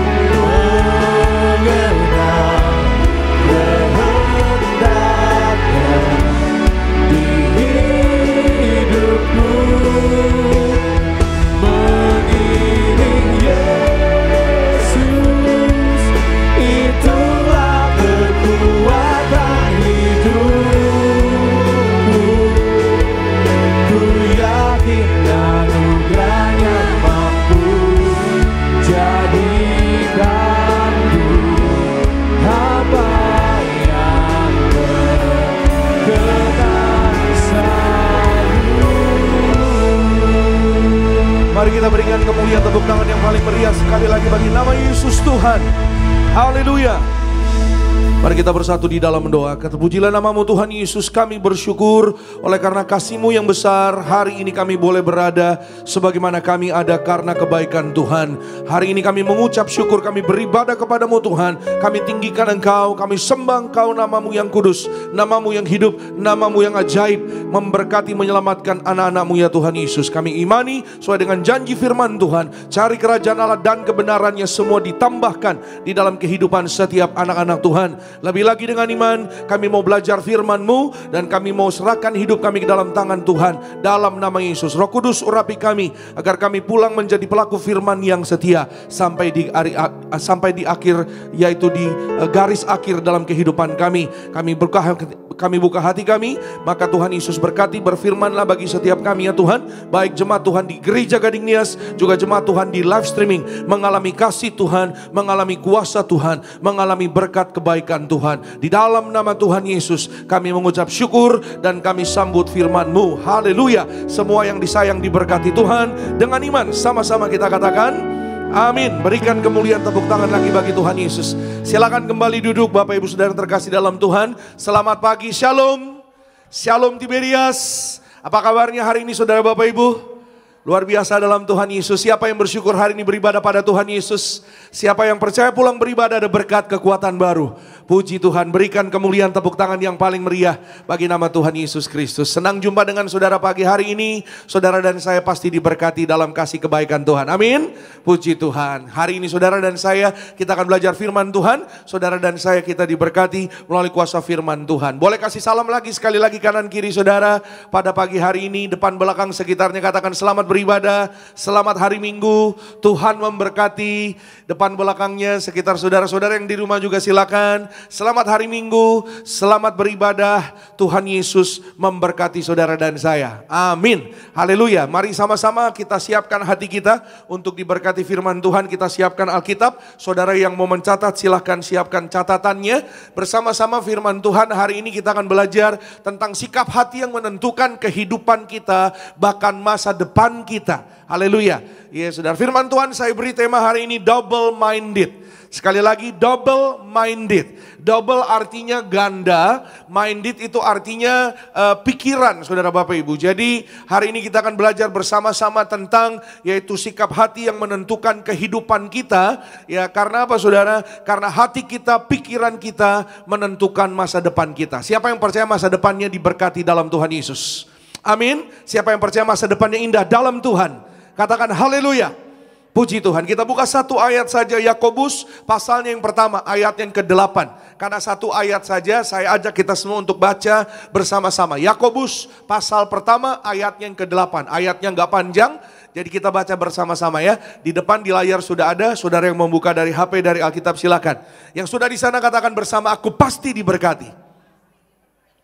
mengenal kehendaknya di hidupku. Mengiring Yesus itulah kekuatan hidupku. Ku yakin anugerahnya mampu jadikanku hamba yang berkenan selalu. Mari kita berikan kemuliaan, tepuk tangan yang paling meriah sekali lagi bagi nama Yesus Tuhan. Haleluya. Mari kita bersatu di dalam doa. Terpujilah nama-Mu Tuhan Yesus, kami bersyukur oleh karena kasih-Mu yang besar. Hari ini kami boleh berada sebagaimana kami ada karena kebaikan Tuhan. Hari ini kami mengucap syukur, kami beribadah kepada-Mu Tuhan. Kami tinggikan Engkau, kami sembah Engkau, nama-Mu yang kudus, nama-Mu yang hidup, nama-Mu yang ajaib, memberkati, menyelamatkan anak-anak-Mu ya Tuhan Yesus. Kami imani sesuai dengan janji firman Tuhan, cari kerajaan Allah dan kebenarannya, semua ditambahkan di dalam kehidupan setiap anak-anak Tuhan. Lebih lagi dengan iman, kami mau belajar firman-Mu dan kami mau serahkan hidup kami ke dalam tangan Tuhan. Dalam nama Yesus, Roh Kudus urapi kami agar kami pulang menjadi pelaku firman yang setia sampai di akhir, yaitu di garis akhir dalam kehidupan kami. Kami buka hati kami, maka Tuhan Yesus berkati, berfirmanlah bagi setiap kami ya Tuhan. Baik jemaat Tuhan di Gereja Gading Nias, juga jemaat Tuhan di live streaming, mengalami kasih Tuhan, mengalami kuasa Tuhan, mengalami berkat kebaikan Tuhan. Di dalam nama Tuhan Yesus kami mengucap syukur dan kami sambut firman-Mu. Haleluya. Semua yang disayang diberkati Tuhan. Dengan iman sama-sama kita katakan amin. Berikan kemuliaan, tepuk tangan lagi bagi Tuhan Yesus. Silakan kembali duduk Bapak Ibu Saudara yang terkasih dalam Tuhan. Selamat pagi, Shalom. Shalom Tiberias. Apa kabarnya hari ini Saudara Bapak Ibu? Luar biasa dalam Tuhan Yesus. Siapa yang bersyukur hari ini beribadah pada Tuhan Yesus? Siapa yang percaya pulang beribadah ada berkat kekuatan baru? Puji Tuhan, berikan kemuliaan, tepuk tangan yang paling meriah bagi nama Tuhan Yesus Kristus. Senang jumpa dengan saudara pagi hari ini. Saudara dan saya pasti diberkati dalam kasih kebaikan Tuhan. Amin. Puji Tuhan. Hari ini saudara dan saya kita akan belajar firman Tuhan. Saudara dan saya kita diberkati melalui kuasa firman Tuhan. Boleh kasih salam lagi sekali lagi kanan kiri saudara pada pagi hari ini, depan belakang sekitarnya, katakan selamat beribadah, selamat hari Minggu, Tuhan memberkati. Depan belakangnya sekitar saudara-saudara yang di rumah juga silakan selamat hari Minggu, selamat beribadah. Tuhan Yesus memberkati saudara dan saya. Amin. Haleluya. Mari sama-sama kita siapkan hati kita untuk diberkati firman Tuhan. Kita siapkan Alkitab. Saudara yang mau mencatat silahkan siapkan catatannya. Bersama-sama firman Tuhan hari ini kita akan belajar tentang sikap hati yang menentukan kehidupan kita, bahkan masa depan kita. Haleluya. Ya saudara, firman Tuhan saya beri tema hari ini double minded. Sekali lagi double minded. Double artinya ganda, minded itu artinya pikiran saudara Bapak Ibu. Jadi hari ini kita akan belajar bersama-sama tentang yaitu sikap hati yang menentukan kehidupan kita. Ya karena apa saudara? Karena hati kita, pikiran kita menentukan masa depan kita. Siapa yang percaya masa depannya diberkati dalam Tuhan Yesus? Amin. Siapa yang percaya masa depannya indah dalam Tuhan? Katakan haleluya. Puji Tuhan. Kita buka satu ayat saja, Yakobus pasalnya yang pertama, ayat yang ke-8. Karena satu ayat saja saya ajak kita semua untuk baca bersama-sama. Yakobus pasal pertama ayat yang ke-8. Ayatnya nggak panjang, jadi kita baca bersama-sama ya. Di depan di layar sudah ada, saudara yang membuka dari HP, dari Alkitab silakan. Yang sudah di sana katakan bersama, aku pasti diberkati.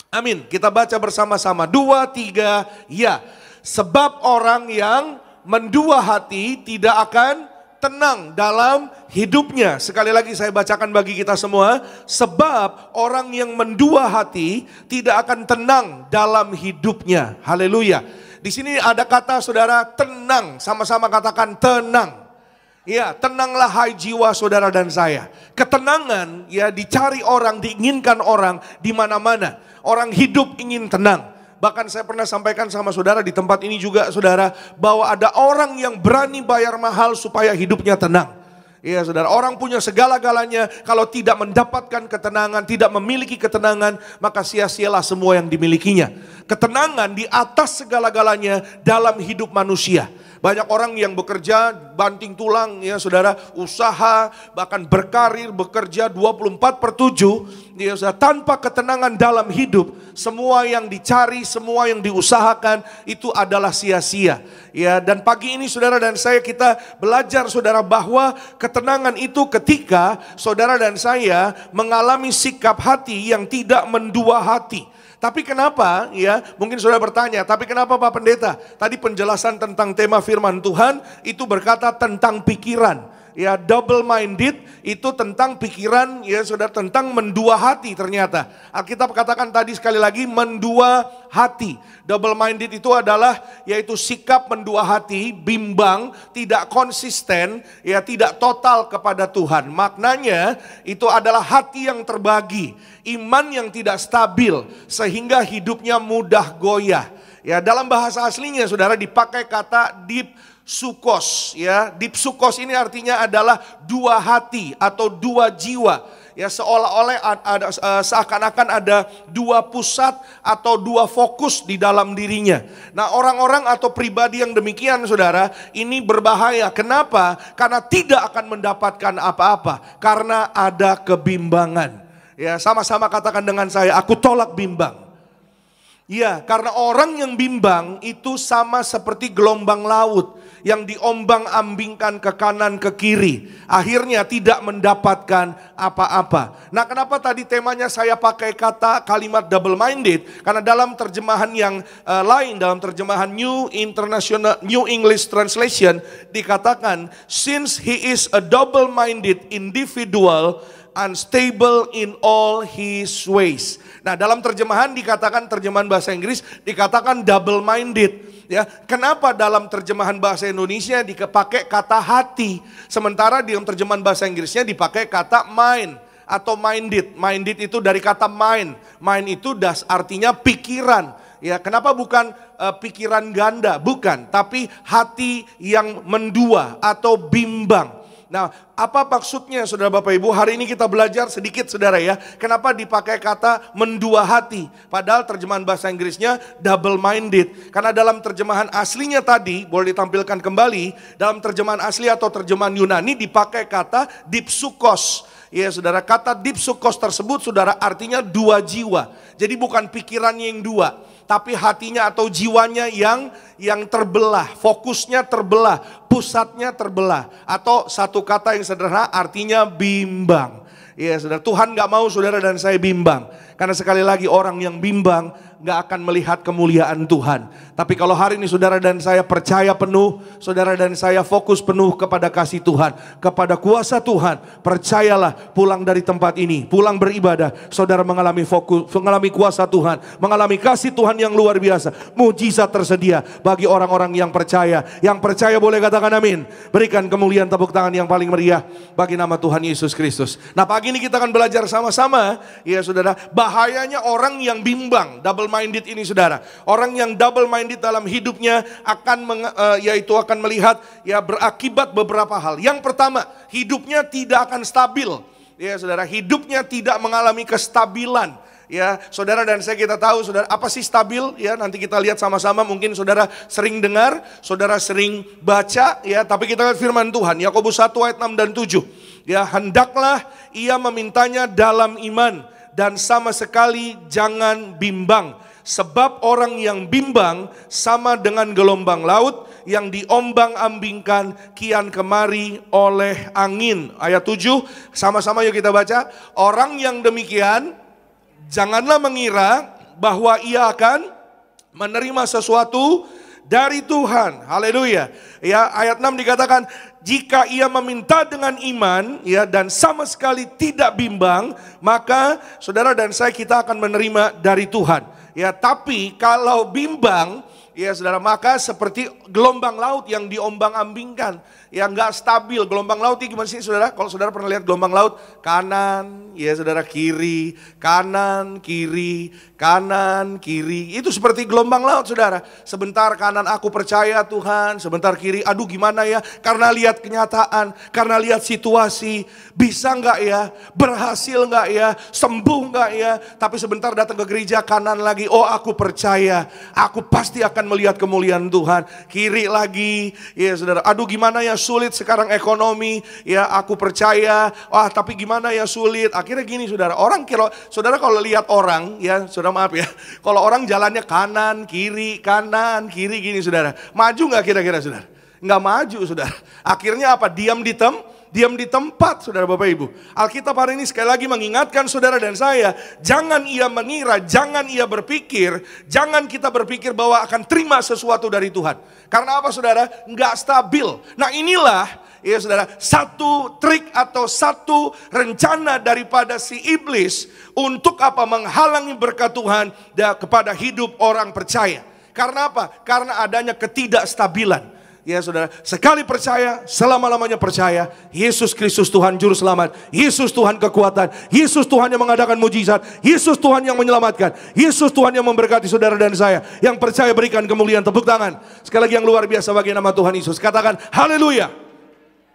Amin. Kita baca bersama-sama. 2, 3, ya. Sebab orang yang mendua hati tidak akan tenang dalam hidupnya. Sekali lagi saya bacakan bagi kita semua. Sebab orang yang mendua hati tidak akan tenang dalam hidupnya. Haleluya. Di sini ada kata saudara tenang. Sama-sama katakan tenang. Ya, tenanglah hai jiwa saudara dan saya. Ketenangan ya dicari orang, diinginkan orang di mana-mana. Orang hidup ingin tenang. Bahkan saya pernah sampaikan sama saudara di tempat ini juga saudara, bahwa ada orang yang berani bayar mahal supaya hidupnya tenang. Iya saudara, orang punya segala-galanya, kalau tidak mendapatkan ketenangan, tidak memiliki ketenangan, maka sia-sialah semua yang dimilikinya. Ketenangan di atas segala-galanya dalam hidup manusia. Banyak orang yang bekerja banting tulang ya saudara, usaha, bahkan berkarir, bekerja 24/7 ya saudara, tanpa ketenangan dalam hidup. Semua yang dicari, semua yang diusahakan itu adalah sia-sia. Ya, dan pagi ini saudara dan saya kita belajar saudara bahwa ketenangan itu ketika saudara dan saya mengalami sikap hati yang tidak mendua hati. Tapi kenapa ya, mungkin saudara bertanya, tapi kenapa Pak Pendeta? Tadi penjelasan tentang tema firman Tuhan itu berkata tentang pikiran. Ya, double minded itu tentang pikiran ya saudara, tentang mendua hati ternyata. Alkitab katakan tadi sekali lagi mendua hati. Double minded itu adalah yaitu sikap mendua hati, bimbang, tidak konsisten, ya tidak total kepada Tuhan. Maknanya itu adalah hati yang terbagi, iman yang tidak stabil sehingga hidupnya mudah goyah. Ya, dalam bahasa aslinya saudara dipakai kata dipsukos ya. Dipsukos ini artinya adalah dua hati atau dua jiwa. Ya, seolah-olah ada seakan-akan ada dua pusat atau dua fokus di dalam dirinya. Nah, orang-orang atau pribadi yang demikian saudara, ini berbahaya. Kenapa? Karena tidak akan mendapatkan apa-apa, karena ada kebimbangan. Ya, sama-sama katakan dengan saya, aku tolak bimbang. Ya, karena orang yang bimbang itu sama seperti gelombang laut yang diombang-ambingkan ke kanan ke kiri. Akhirnya tidak mendapatkan apa-apa. Nah, kenapa tadi temanya saya pakai kata kalimat double minded? Karena dalam terjemahan yang lain, dalam terjemahan New English Translation dikatakan, since he is a double minded individual, unstable in all his ways. Nah, dalam terjemahan dikatakan, terjemahan bahasa Inggris dikatakan double minded. Ya, kenapa dalam terjemahan bahasa Indonesia dipakai kata hati, sementara dalam terjemahan bahasa Inggrisnya dipakai kata mind atau minded. Minded itu dari kata mind. Mind itu artinya pikiran. Ya, kenapa bukan pikiran ganda? Bukan, tapi hati yang mendua atau bimbang. Nah, apa maksudnya saudara Bapak Ibu? Hari ini kita belajar sedikit saudara ya. Kenapa dipakai kata mendua hati? Padahal terjemahan bahasa Inggrisnya double minded. Karena dalam terjemahan aslinya tadi, boleh ditampilkan kembali. Dalam terjemahan asli atau terjemahan Yunani dipakai kata dipsukos. Ya saudara, kata dipsukos tersebut saudara artinya dua jiwa. Jadi bukan pikirannya yang dua, tapi hatinya atau jiwanya yang terbelah, fokusnya terbelah, pusatnya terbelah. Atau satu kata yang sederhana artinya bimbang. Ya saudara, Tuhan gak mau saudara dan saya bimbang. Karena sekali lagi orang yang bimbang gak akan melihat kemuliaan Tuhan. Tapi kalau hari ini saudara dan saya percaya penuh, saudara dan saya fokus penuh kepada kasih Tuhan, kepada kuasa Tuhan, percayalah pulang dari tempat ini, pulang beribadah, saudara mengalami fokus, mengalami kuasa Tuhan, mengalami kasih Tuhan yang luar biasa. Mujizat tersedia bagi orang-orang yang percaya. Yang percaya boleh katakan amin. Berikan kemuliaan, tepuk tangan yang paling meriah bagi nama Tuhan Yesus Kristus. Nah, pagi ini kita akan belajar sama-sama, ya saudara, bahayanya orang yang bimbang, double minded ini saudara. Orang yang double minded dalam hidupnya akan yaitu akan melihat ya berakibat beberapa hal. Yang pertama, hidupnya tidak akan stabil. Ya saudara, hidupnya tidak mengalami kestabilan. Ya, saudara dan saya kita tahu saudara, apa sih stabil? Ya, nanti kita lihat sama-sama. Mungkin saudara sering dengar, saudara sering baca, ya, tapi kita lihat firman Tuhan, Yakobus 1 ayat 6 dan 7. Ya, hendaklah ia memintanya dalam iman dan sama sekali jangan bimbang. Sebab orang yang bimbang sama dengan gelombang laut yang diombang-ambingkan kian kemari oleh angin. Ayat 7, sama-sama yuk kita baca. Orang yang demikian, janganlah mengira bahwa ia akan menerima sesuatu dari Tuhan. Haleluya. Ya, ayat 6 dikatakan, jika ia meminta dengan iman ya dan sama sekali tidak bimbang, maka saudara dan saya kita akan menerima dari Tuhan. Ya, tapi kalau bimbang, ya saudara, maka seperti gelombang laut yang diombang-ambingkan, yang gak stabil. Gelombang laut itu gimana sih saudara? Kalau saudara pernah lihat gelombang laut, kanan, ya saudara, kiri, kanan, kiri, kanan, kiri. Itu seperti gelombang laut saudara. Sebentar kanan aku percaya Tuhan, sebentar kiri, aduh gimana ya? Karena lihat kenyataan, karena lihat situasi, bisa gak ya? Berhasil gak ya? Sembuh gak ya? Tapi sebentar datang ke gereja, kanan lagi, oh aku percaya, aku pasti akan melihat kemuliaan Tuhan. Kiri lagi, ya saudara, aduh gimana ya, sulit sekarang ekonomi, ya aku percaya, wah tapi gimana ya sulit. Akhirnya gini saudara, orang saudara kalau lihat orang, ya saudara maaf ya, kalau orang jalannya kanan kiri gini saudara, maju nggak kira-kira saudara? Nggak maju saudara. Akhirnya apa? Diam di tempat saudara Bapak Ibu. Alkitab hari ini sekali lagi mengingatkan saudara dan saya, jangan ia mengira, jangan ia berpikir, jangan kita berpikir bahwa akan terima sesuatu dari Tuhan. Karena apa saudara? Nggak stabil. Nah inilah ya saudara, satu trik atau satu rencana daripada si iblis untuk apa? Menghalangi berkat Tuhan kepada hidup orang percaya. Karena apa? Karena adanya ketidakstabilan. Ya saudara, sekali percaya, selama-lamanya percaya, Yesus Kristus Tuhan Juru Selamat, Yesus Tuhan kekuatan, Yesus Tuhan yang mengadakan mujizat, Yesus Tuhan yang menyelamatkan, Yesus Tuhan yang memberkati saudara dan saya. Yang percaya berikan kemuliaan, tepuk tangan. Sekali lagi yang luar biasa bagi nama Tuhan Yesus. Katakan haleluya,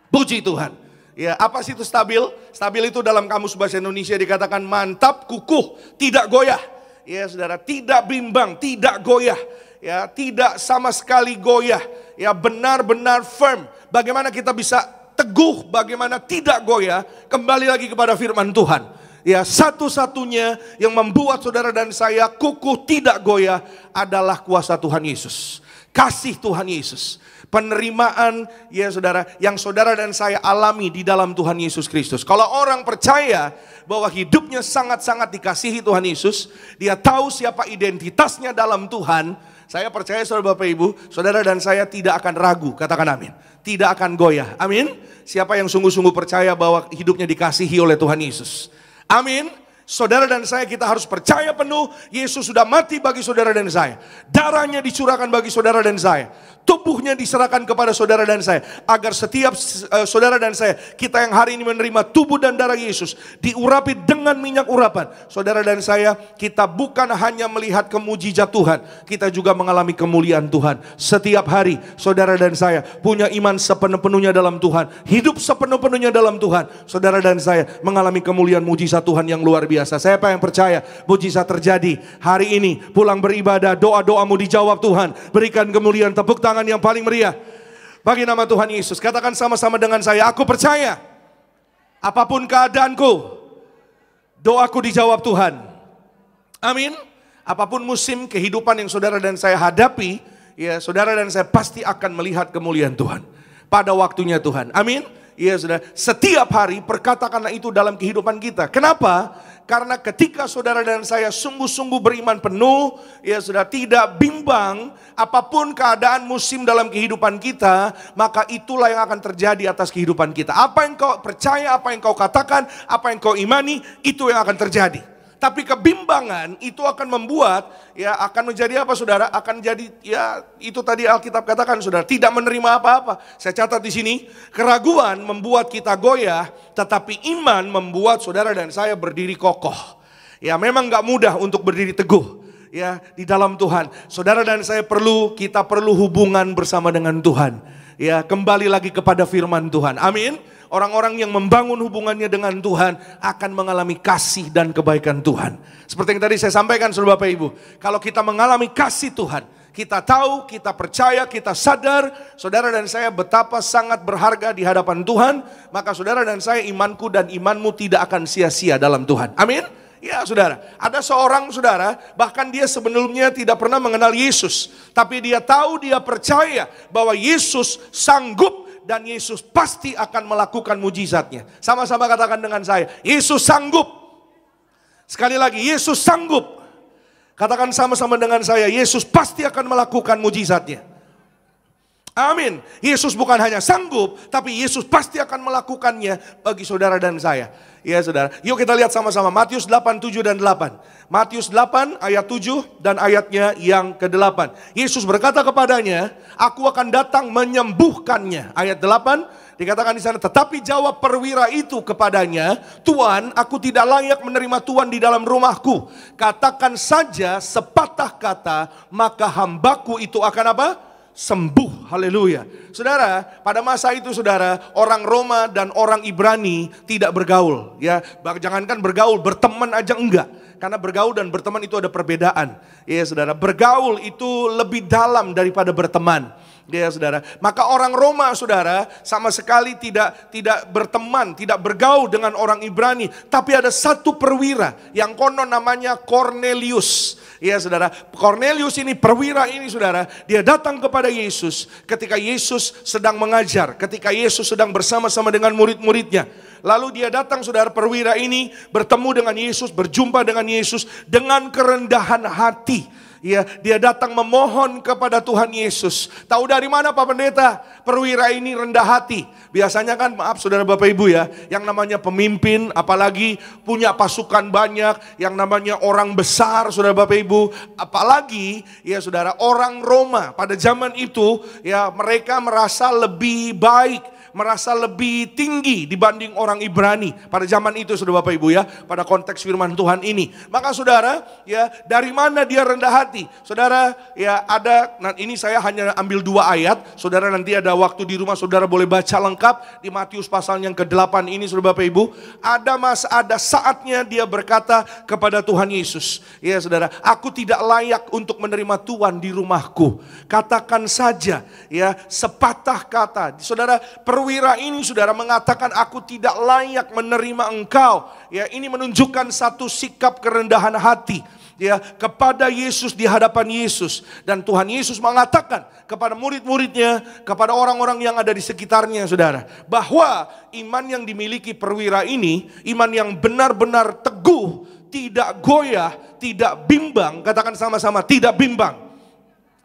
puji Tuhan. Ya, apa sih itu stabil? Stabil itu dalam kamus bahasa Indonesia dikatakan mantap, kukuh, tidak goyah. Ya saudara, tidak bimbang, tidak goyah. Ya, tidak sama sekali goyah. Ya, benar-benar firm. Bagaimana kita bisa teguh, bagaimana tidak goyah? Kembali lagi kepada firman Tuhan. Ya, satu-satunya yang membuat saudara dan saya kukuh tidak goyah adalah kuasa Tuhan Yesus. Kasih Tuhan Yesus. Penerimaan ya saudara, yang saudara dan saya alami di dalam Tuhan Yesus Kristus. Kalau orang percaya bahwa hidupnya sangat-sangat dikasihi Tuhan Yesus, dia tahu siapa identitasnya dalam Tuhan, saya percaya saudara Bapak Ibu, saudara dan saya tidak akan ragu, katakan amin. Tidak akan goyah, amin. Siapa yang sungguh-sungguh percaya bahwa hidupnya dikasihi oleh Tuhan Yesus, amin. Saudara dan saya kita harus percaya penuh, Yesus sudah mati bagi saudara dan saya. Darahnya dicurahkan bagi saudara dan saya. Tubuhnya diserahkan kepada saudara dan saya. Agar setiap saudara dan saya, kita yang hari ini menerima tubuh dan darah Yesus, diurapi dengan minyak urapan. Saudara dan saya, kita bukan hanya melihat kemujizat Tuhan, kita juga mengalami kemuliaan Tuhan. Setiap hari, saudara dan saya punya iman sepenuh-penuhnya dalam Tuhan. Hidup sepenuh-penuhnya dalam Tuhan. Saudara dan saya mengalami kemuliaan mujizat Tuhan yang luar biasa. Siapa yang percaya mujizat terjadi hari ini? Pulang beribadah, doa-doamu dijawab Tuhan. Berikan kemuliaan, tepuk tangan yang paling meriah bagi nama Tuhan Yesus. Katakan sama-sama dengan saya, aku percaya apapun keadaanku, doaku dijawab Tuhan. Amin. Apapun musim kehidupan yang saudara dan saya hadapi, ya saudara dan saya pasti akan melihat kemuliaan Tuhan pada waktunya Tuhan. Amin. ya saudara, setiap hari perkatakanlah itu dalam kehidupan kita. Kenapa? Karena ketika saudara dan saya sungguh-sungguh beriman penuh, ya saudara, tidak bimbang apapun keadaan musim dalam kehidupan kita, maka itulah yang akan terjadi atas kehidupan kita. Apa yang kau percaya, apa yang kau katakan, apa yang kau imani, itu yang akan terjadi. Tapi kebimbangan itu akan membuat, ya akan menjadi apa saudara? Akan jadi, ya itu tadi Alkitab katakan saudara, tidak menerima apa-apa. Saya catat di sini, keraguan membuat kita goyah, tetapi iman membuat saudara dan saya berdiri kokoh. Ya memang gak mudah untuk berdiri teguh, ya di dalam Tuhan. Saudara dan saya kita perlu hubungan bersama dengan Tuhan. Ya kembali lagi kepada firman Tuhan, amin. Orang-orang yang membangun hubungannya dengan Tuhan akan mengalami kasih dan kebaikan Tuhan. Seperti yang tadi saya sampaikan saudara Bapak Ibu. Kalau kita mengalami kasih Tuhan, kita tahu, kita percaya, kita sadar, saudara dan saya betapa sangat berharga di hadapan Tuhan. Maka saudara dan saya, imanku dan imanmu tidak akan sia-sia dalam Tuhan. Amin. Ya saudara, ada seorang saudara, bahkan dia sebelumnya tidak pernah mengenal Yesus. Tapi dia tahu, dia percaya bahwa Yesus sanggup dan Yesus pasti akan melakukan mujizatnya. Sama-sama katakan dengan saya, Yesus sanggup. Sekali lagi, Yesus sanggup. Katakan sama-sama dengan saya, Yesus pasti akan melakukan mujizatnya. Amin. Yesus bukan hanya sanggup, tapi Yesus pasti akan melakukannya bagi saudara dan saya. Ya saudara, yuk kita lihat sama-sama Matius 8, 7 dan 8. Matius 8 ayat 7 dan ayatnya yang ke-8. Yesus berkata kepadanya, aku akan datang menyembuhkannya. Ayat 8 dikatakan di sana, tetapi jawab perwira itu kepadanya, Tuan, aku tidak layak menerima Tuan di dalam rumahku. Katakan saja sepatah kata, maka hambaku itu akan apa? Sembuh. Haleluya. Saudara, pada masa itu saudara, orang Roma dan orang Ibrani tidak bergaul, ya. Jangankan bergaul, berteman aja enggak. Karena bergaul dan berteman itu ada perbedaan. Ya saudara, bergaul itu lebih dalam daripada berteman. Ya saudara, maka orang Roma saudara sama sekali tidak berteman, tidak bergaul dengan orang Ibrani. Tapi ada satu perwira yang konon namanya Cornelius. Ya saudara, Cornelius ini perwira ini saudara, dia datang kepada Yesus ketika Yesus sedang mengajar, ketika Yesus sedang bersama-sama dengan murid-muridnya. Lalu dia datang saudara, perwira ini bertemu dengan Yesus, berjumpa dengan Yesus dengan kerendahan hati. Ya, dia datang memohon kepada Tuhan Yesus. Tahu dari mana Pak Pendeta? Perwira ini rendah hati. Biasanya kan, maaf saudara Bapak Ibu ya, yang namanya pemimpin, apalagi punya pasukan banyak, yang namanya orang besar saudara Bapak Ibu, apalagi ya saudara orang Roma pada zaman itu, ya mereka merasa lebih baik, merasa lebih tinggi dibanding orang Ibrani pada zaman itu saudara Bapak Ibu ya, pada konteks firman Tuhan ini. Maka saudara ya, dari mana dia rendah hati? Saudara ya, ada, nah ini saya hanya ambil 2 ayat, saudara nanti ada waktu di rumah saudara boleh baca lengkap di Matius pasal yang ke-8 ini saudara Bapak Ibu. Ada saatnya dia berkata kepada Tuhan Yesus, ya saudara, aku tidak layak untuk menerima Tuhan di rumahku. Katakan saja ya sepatah kata. Saudara, perwira ini saudara mengatakan aku tidak layak menerima engkau. Ya, ini menunjukkan satu sikap kerendahan hati ya kepada Yesus, di hadapan Yesus. Dan Tuhan Yesus mengatakan kepada murid-muridnya, kepada orang-orang yang ada di sekitarnya saudara, bahwa iman yang dimiliki perwira ini, iman yang benar-benar teguh, tidak goyah, tidak bimbang. Katakan sama-sama, tidak bimbang.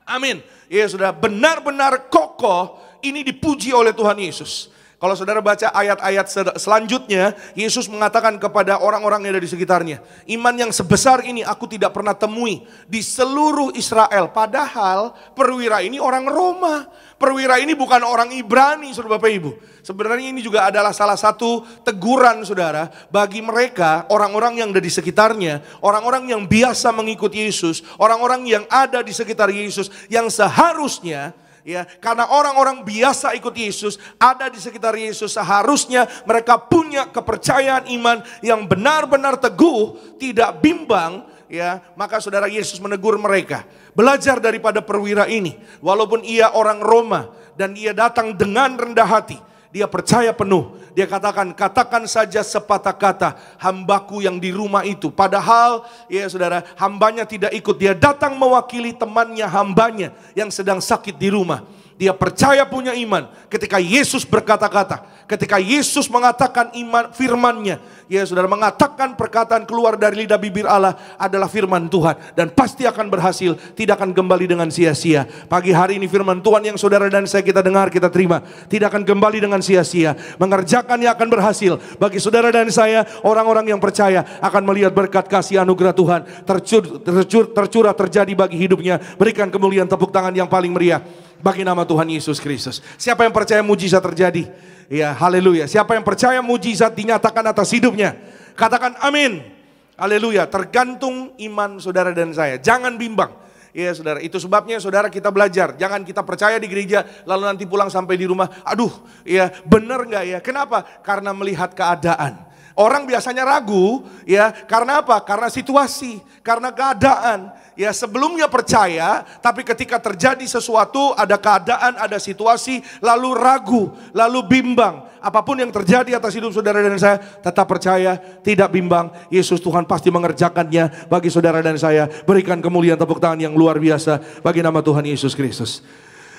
Amin. Ya saudara, benar-benar kokoh. Ini dipuji oleh Tuhan Yesus. Kalau saudara baca ayat-ayat selanjutnya, Yesus mengatakan kepada orang-orang yang ada di sekitarnya, iman yang sebesar ini aku tidak pernah temui di seluruh Israel. Padahal perwira ini orang Roma. Perwira ini bukan orang Ibrani saudara Bapak Ibu. Sebenarnya ini juga adalah salah satu teguran saudara bagi mereka, orang-orang yang ada di sekitarnya, orang-orang yang biasa mengikuti Yesus, orang-orang yang ada di sekitar Yesus, yang seharusnya ya, karena orang-orang biasa ikut Yesus, ada di sekitar Yesus, seharusnya mereka punya kepercayaan iman yang benar-benar teguh, tidak bimbang. Ya, maka saudara, Yesus menegur mereka, belajar daripada perwira ini. Walaupun ia orang Roma dan ia datang dengan rendah hati, dia percaya penuh. Dia katakan saja sepatah kata, hambaku yang di rumah itu. Padahal ya saudara, hambanya tidak ikut. Dia datang mewakili temannya, hambanya yang sedang sakit di rumah. Dia percaya punya iman ketika Yesus berkata-kata. Ketika Yesus mengatakan iman firman-Nya. Ya saudara, mengatakan perkataan keluar dari lidah bibir Allah adalah firman Tuhan. Dan pasti akan berhasil, tidak akan kembali dengan sia-sia. Pagi hari ini firman Tuhan yang saudara dan saya kita dengar, kita terima. Tidak akan kembali dengan sia-sia. Mengerjakannya akan berhasil. Bagi saudara dan saya, orang-orang yang percaya akan melihat berkat kasih anugerah Tuhan tercurah terjadi bagi hidupnya. Berikan kemuliaan tepuk tangan yang paling meriah bagi nama Tuhan Yesus Kristus. Siapa yang percaya mujizat terjadi? Ya, haleluya. Siapa yang percaya mujizat dinyatakan atas hidupnya? Katakan amin. Haleluya. Tergantung iman saudara dan saya. Jangan bimbang. Ya saudara, itu sebabnya saudara kita belajar. Jangan kita percaya di gereja lalu nanti pulang sampai di rumah, aduh ya benar gak ya? Kenapa? Karena melihat keadaan. Orang biasanya ragu ya, karena apa? Karena situasi, karena keadaan. Ya sebelumnya percaya, tapi ketika terjadi sesuatu, ada keadaan, ada situasi, lalu ragu, lalu bimbang. Apapun yang terjadi atas hidup saudara dan saya, tetap percaya, tidak bimbang. Yesus Tuhan pasti mengerjakannya bagi saudara dan saya. Berikan kemuliaan tepuk tangan yang luar biasa bagi nama Tuhan Yesus Kristus.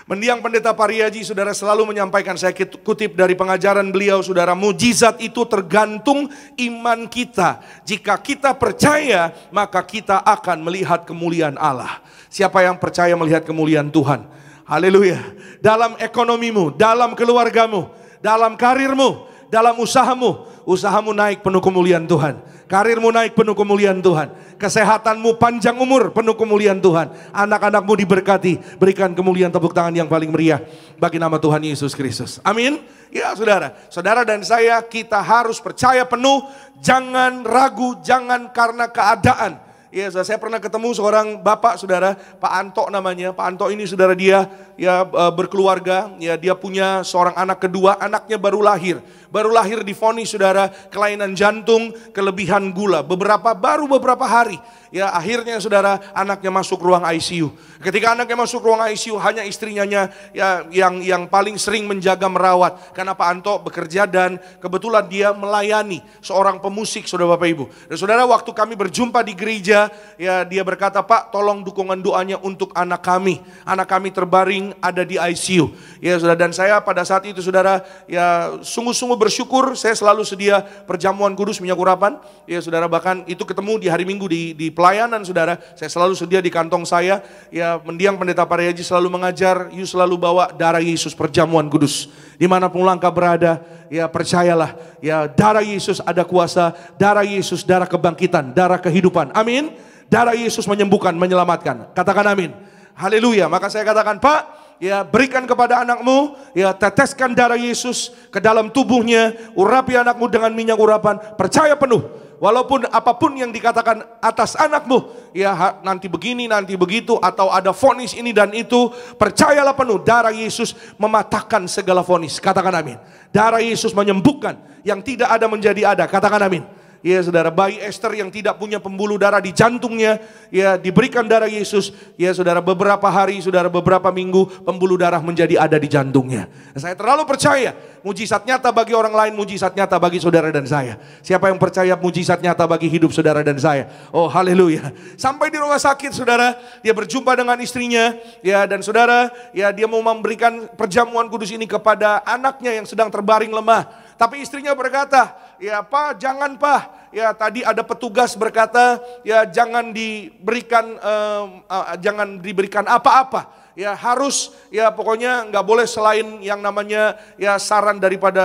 Mendiang Pendeta Pariaji, saudara selalu menyampaikan, saya kutip dari pengajaran beliau, saudara, mujizat itu tergantung iman kita. Jika kita percaya, maka kita akan melihat kemuliaan Allah. Siapa yang percaya melihat kemuliaan Tuhan? Haleluya. Dalam ekonomimu, dalam keluargamu, dalam karirmu, dalam usahamu naik penuh kemuliaan Tuhan. Karirmu naik penuh kemuliaan Tuhan. Kesehatanmu panjang umur penuh kemuliaan Tuhan. Anak-anakmu diberkati. Berikan kemuliaan tepuk tangan yang paling meriah bagi nama Tuhan Yesus Kristus. Amin. Ya saudara, saudara dan saya kita harus percaya penuh. Jangan ragu, jangan karena keadaan. Ya, saya pernah ketemu seorang bapak saudara, Pak Anto namanya. Pak Anto ini saudara dia ya berkeluarga, ya dia punya seorang anak kedua, anaknya baru lahir divonis saudara kelainan jantung, kelebihan gula. Baru beberapa hari, ya akhirnya saudara anaknya masuk ruang ICU. Ketika anaknya masuk ruang ICU, hanya istrinya ya yang paling sering menjaga merawat, karena Pak Anto bekerja dan kebetulan dia melayani seorang pemusik saudara Bapak Ibu. Dan saudara, waktu kami berjumpa di gereja, ya dia berkata, Pak tolong dukungan doanya untuk anak kami terbaring ada di ICU. Ya saudara, dan saya pada saat itu saudara ya sungguh-sungguh bersyukur. Saya selalu sedia perjamuan kudus minyak urapan. Ya saudara, bahkan itu ketemu di hari Minggu di pelayanan saudara. Saya selalu sedia di kantong saya. Ya mendiang Pendeta Pariaji selalu mengajar, you selalu bawa darah Yesus perjamuan kudus. Dimanapun langkah berada, ya percayalah, ya darah Yesus ada kuasa, darah Yesus darah kebangkitan, darah kehidupan. Amin. Darah Yesus menyembuhkan, menyelamatkan. Katakan amin. Haleluya. Maka saya katakan, Pak, ya berikan kepada anakmu, ya teteskan darah Yesus ke dalam tubuhnya, urapi anakmu dengan minyak urapan, percaya penuh. Walaupun apapun yang dikatakan atas anakmu, ya nanti begini, nanti begitu, atau ada vonis ini dan itu, percayalah penuh, darah Yesus mematahkan segala vonis. Katakan amin. Darah Yesus menyembuhkan, yang tidak ada menjadi ada. Katakan amin. Ya saudara, bayi Esther yang tidak punya pembuluh darah di jantungnya, ya diberikan darah Yesus. Ya saudara, beberapa hari, saudara beberapa minggu pembuluh darah menjadi ada di jantungnya. Saya terlalu percaya mujizat nyata bagi orang lain, mujizat nyata bagi saudara dan saya. Siapa yang percaya mujizat nyata bagi hidup saudara dan saya? Oh haleluya. Sampai di rumah sakit saudara, dia berjumpa dengan istrinya, ya dan saudara, ya dia mau memberikan perjamuan kudus ini kepada anaknya yang sedang terbaring lemah. Tapi istrinya berkata, ya Pak, jangan Pak. Ya tadi ada petugas berkata, ya jangan diberikan apa-apa. Ya harus, ya pokoknya nggak boleh selain yang namanya ya saran daripada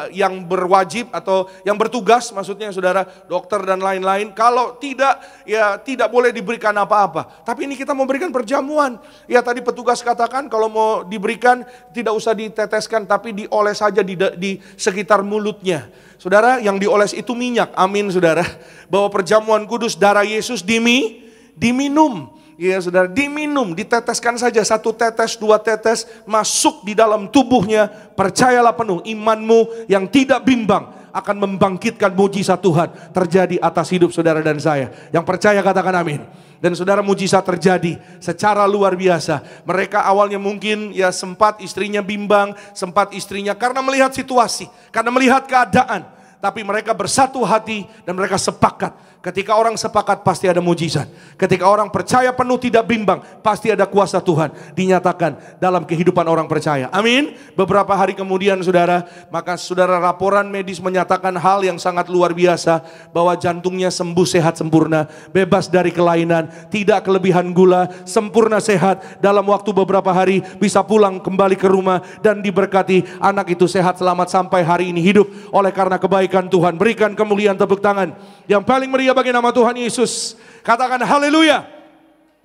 yang berwajib atau yang bertugas, maksudnya saudara, dokter dan lain-lain. Kalau tidak, ya tidak boleh diberikan apa-apa. Tapi ini kita mau berikan perjamuan. Ya tadi petugas katakan kalau mau diberikan tidak usah diteteskan, tapi dioles saja di sekitar mulutnya. Saudara, yang dioles itu minyak. Amin saudara. Bahwa perjamuan kudus darah Yesus diminum. Ya saudara, diminum, diteteskan saja 1 tetes, 2 tetes masuk di dalam tubuhnya. Percayalah penuh, imanmu yang tidak bimbang akan membangkitkan mujizat Tuhan terjadi atas hidup saudara dan saya. Yang percaya katakan amin. Dan saudara, mujizat terjadi secara luar biasa. Mereka awalnya mungkin ya sempat istrinya bimbang, sempat istrinya karena melihat situasi, karena melihat keadaan. Tapi mereka bersatu hati dan mereka sepakat. Ketika orang sepakat pasti ada mujizat. Ketika orang percaya penuh tidak bimbang, pasti ada kuasa Tuhan dinyatakan dalam kehidupan orang percaya. Amin. Beberapa hari kemudian saudara, maka saudara laporan medis menyatakan hal yang sangat luar biasa, bahwa jantungnya sembuh sehat sempurna, bebas dari kelainan, tidak kelebihan gula, sempurna sehat. Dalam waktu beberapa hari bisa pulang kembali ke rumah dan diberkati. Anak itu sehat selamat sampai hari ini hidup oleh karena kebaikan Tuhan. Berikan kemuliaan tepuk tangan yang paling meriah bagi nama Tuhan Yesus. Katakan haleluya.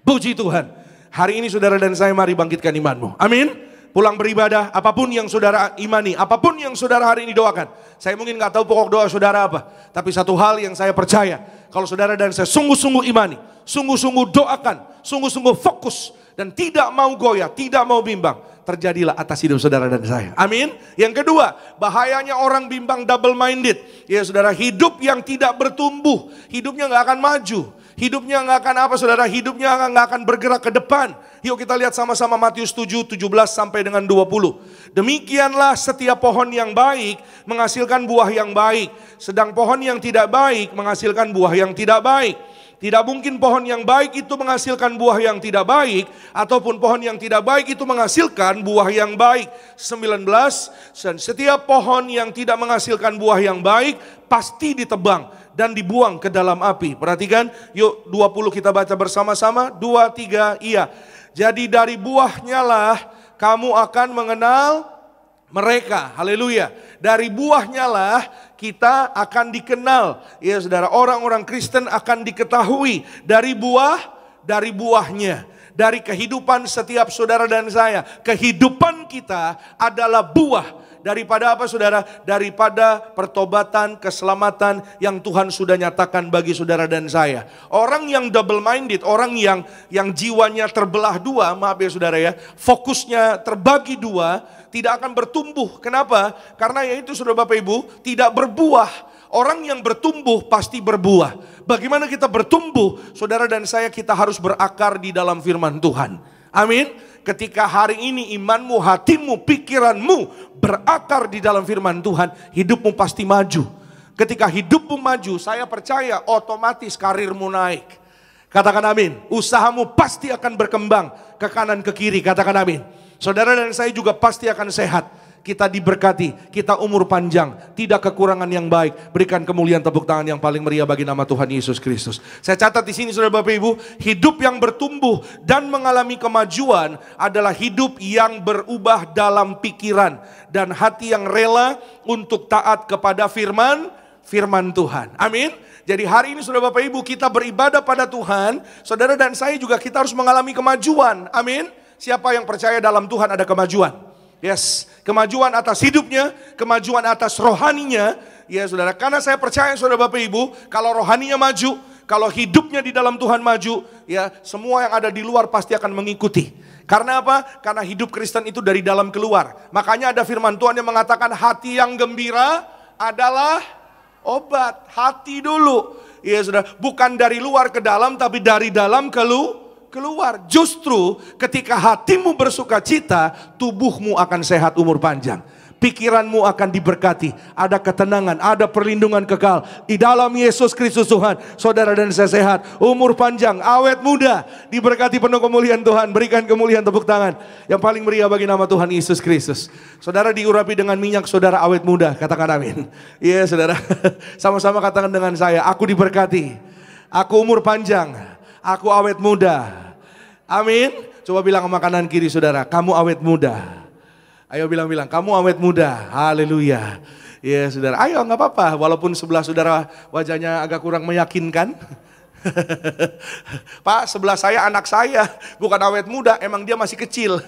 Puji Tuhan. Hari ini saudara dan saya mari bangkitkan imanmu. Amin. Pulang beribadah, apapun yang saudara imani, apapun yang saudara hari ini doakan. Saya mungkin gak tahu pokok doa saudara apa, tapi satu hal yang saya percaya, kalau saudara dan saya sungguh-sungguh imani, sungguh-sungguh doakan, sungguh-sungguh fokus, dan tidak mau goyah, tidak mau bimbang, terjadilah atas hidup saudara dan saya. Amin. Yang kedua, bahayanya orang bimbang double minded. Ya saudara, hidup yang tidak bertumbuh, hidupnya gak akan maju. Hidupnya nggak akan apa saudara, hidupnya nggak akan bergerak ke depan. Yuk kita lihat sama-sama Matius 7, 17 sampai dengan 20. Demikianlah setiap pohon yang baik menghasilkan buah yang baik, sedang pohon yang tidak baik menghasilkan buah yang tidak baik. Tidak mungkin pohon yang baik itu menghasilkan buah yang tidak baik, ataupun pohon yang tidak baik itu menghasilkan buah yang baik. 19, dan setiap pohon yang tidak menghasilkan buah yang baik pasti ditebang dan dibuang ke dalam api. Perhatikan, yuk 20 kita baca bersama-sama. 2, 3, iya. Jadi dari buahnya lah kamu akan mengenal mereka. Haleluya. Dari buahnya lah kita akan dikenal. Ya saudara, orang-orang Kristen akan diketahui dari buahnya. Dari kehidupan setiap saudara dan saya. Kehidupan kita adalah buah. Daripada apa saudara? Daripada pertobatan, keselamatan yang Tuhan sudah nyatakan bagi saudara dan saya. Orang yang double minded, orang yang jiwanya terbelah dua, maaf ya saudara ya, fokusnya terbagi dua, tidak akan bertumbuh. Kenapa? Karena yaitu saudara Bapak Ibu, tidak berbuah. Orang yang bertumbuh pasti berbuah. Bagaimana kita bertumbuh? Saudara dan saya, kita harus berakar di dalam firman Tuhan. Amin. Ketika hari ini imanmu, hatimu, pikiranmu berakar di dalam firman Tuhan, hidupmu pasti maju. Ketika hidupmu maju, saya percaya otomatis karirmu naik. Katakan amin. Usahamu pasti akan berkembang ke kanan ke kiri. Katakan amin. Saudara dan saya juga pasti akan sehat. Kita diberkati, kita umur panjang, tidak kekurangan yang baik. Berikan kemuliaan tepuk tangan yang paling meriah bagi nama Tuhan Yesus Kristus. Saya catat di sini saudara Bapak Ibu, hidup yang bertumbuh dan mengalami kemajuan adalah hidup yang berubah dalam pikiran dan hati yang rela untuk taat kepada firman Tuhan. Amin. Jadi hari ini saudara Bapak Ibu, kita beribadah pada Tuhan, saudara dan saya juga kita harus mengalami kemajuan. Amin. Siapa yang percaya dalam Tuhan ada kemajuan? Yes, kemajuan atas hidupnya, kemajuan atas rohaninya. Ya saudara, karena saya percaya saudara Bapak Ibu, kalau rohaninya maju, kalau hidupnya di dalam Tuhan maju, ya semua yang ada di luar pasti akan mengikuti. Karena apa? Karena hidup Kristen itu dari dalam keluar. Makanya ada firman Tuhan yang mengatakan hati yang gembira adalah obat. Hati dulu. Ya saudara, bukan dari luar ke dalam, tapi dari dalam keluar. Justru ketika hatimu bersuka cita, tubuhmu akan sehat umur panjang. Pikiranmu akan diberkati, ada ketenangan, ada perlindungan kekal. Di dalam Yesus Kristus Tuhan, saudara dan saya sehat, umur panjang, awet muda, diberkati penuh kemuliaan Tuhan. Berikan kemuliaan tepuk tangan yang paling meriah bagi nama Tuhan Yesus Kristus. Saudara diurapi dengan minyak, saudara awet muda, katakan amin. Iya saudara, sama-sama katakan dengan saya, aku diberkati, aku umur panjang, aku awet muda. Amin. Coba bilang sama kanan kiri saudara, kamu awet muda. Ayo bilang, kamu awet muda. Haleluya. Ya saudara, ayo gak apa-apa. Walaupun sebelah saudara wajahnya agak kurang meyakinkan. Pak, sebelah saya anak saya bukan awet muda, emang dia masih kecil.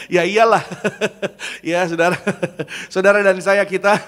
Ya iyalah. Ya saudara, saudara dan saya kita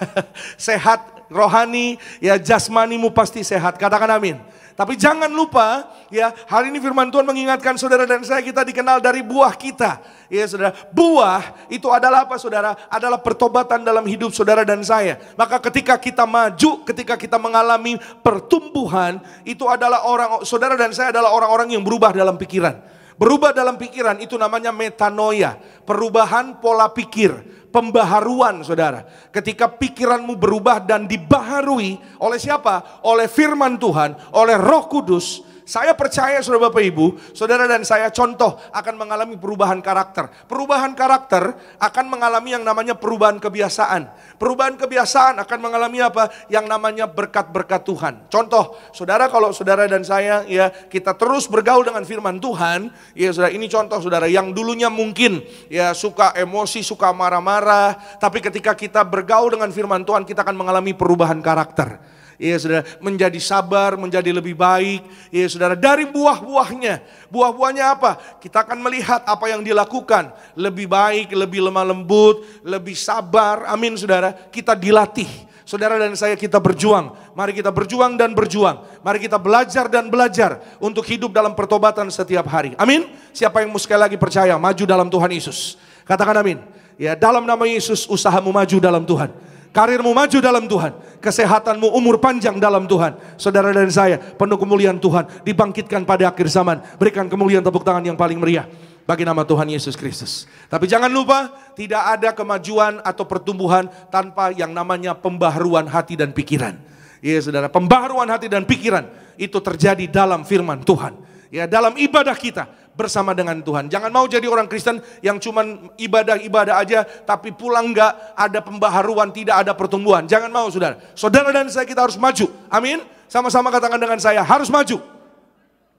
sehat rohani, ya jasmanimu pasti sehat. Katakan amin. Tapi jangan lupa, ya hari ini firman Tuhan mengingatkan saudara dan saya, kita dikenal dari buah kita. Ya saudara, buah itu adalah apa saudara? Adalah pertobatan dalam hidup saudara dan saya. Maka ketika kita maju, ketika kita mengalami pertumbuhan, itu adalah saudara dan saya adalah orang-orang yang berubah dalam pikiran. Berubah dalam pikiran itu namanya metanoia, perubahan pola pikir, pembaharuan saudara. Ketika pikiranmu berubah dan dibaharui oleh siapa? Oleh firman Tuhan, oleh Roh Kudus. Saya percaya saudara Bapak Ibu, saudara dan saya contoh akan mengalami perubahan karakter. Perubahan karakter akan mengalami yang namanya perubahan kebiasaan. Perubahan kebiasaan akan mengalami apa? Yang namanya berkat-berkat Tuhan. Contoh, saudara kalau saudara dan saya ya kita terus bergaul dengan firman Tuhan, ya saudara ini contoh saudara yang dulunya mungkin ya suka emosi, suka marah-marah, tapi ketika kita bergaul dengan firman Tuhan kita akan mengalami perubahan karakter. Ya saudara, menjadi sabar, menjadi lebih baik. Ya saudara, dari buah-buahnya. Buah-buahnya apa? Kita akan melihat apa yang dilakukan. Lebih baik, lebih lemah lembut, lebih sabar. Amin saudara, kita dilatih. Saudara dan saya kita berjuang. Mari kita berjuang dan berjuang. Mari kita belajar dan belajar untuk hidup dalam pertobatan setiap hari. Amin. Siapa yang mau sekali lagi percaya, maju dalam Tuhan Yesus. Katakan amin. Ya, dalam nama Yesus usahamu maju dalam Tuhan. Karirmu maju dalam Tuhan, kesehatanmu umur panjang dalam Tuhan. Saudara dan saya, penuh kemuliaan Tuhan, dibangkitkan pada akhir zaman. Berikan kemuliaan tepuk tangan yang paling meriah bagi nama Tuhan Yesus Kristus. Tapi jangan lupa, tidak ada kemajuan atau pertumbuhan tanpa yang namanya pembaharuan hati dan pikiran. Ya saudara, pembaharuan hati dan pikiran itu terjadi dalam firman Tuhan. Ya, dalam ibadah kita bersama dengan Tuhan. Jangan mau jadi orang Kristen yang cuman ibadah-ibadah aja tapi pulang enggak ada pembaharuan, tidak ada pertumbuhan. Jangan mau saudara. Saudara dan saya kita harus maju. Amin. Sama-sama katakan dengan saya, harus maju.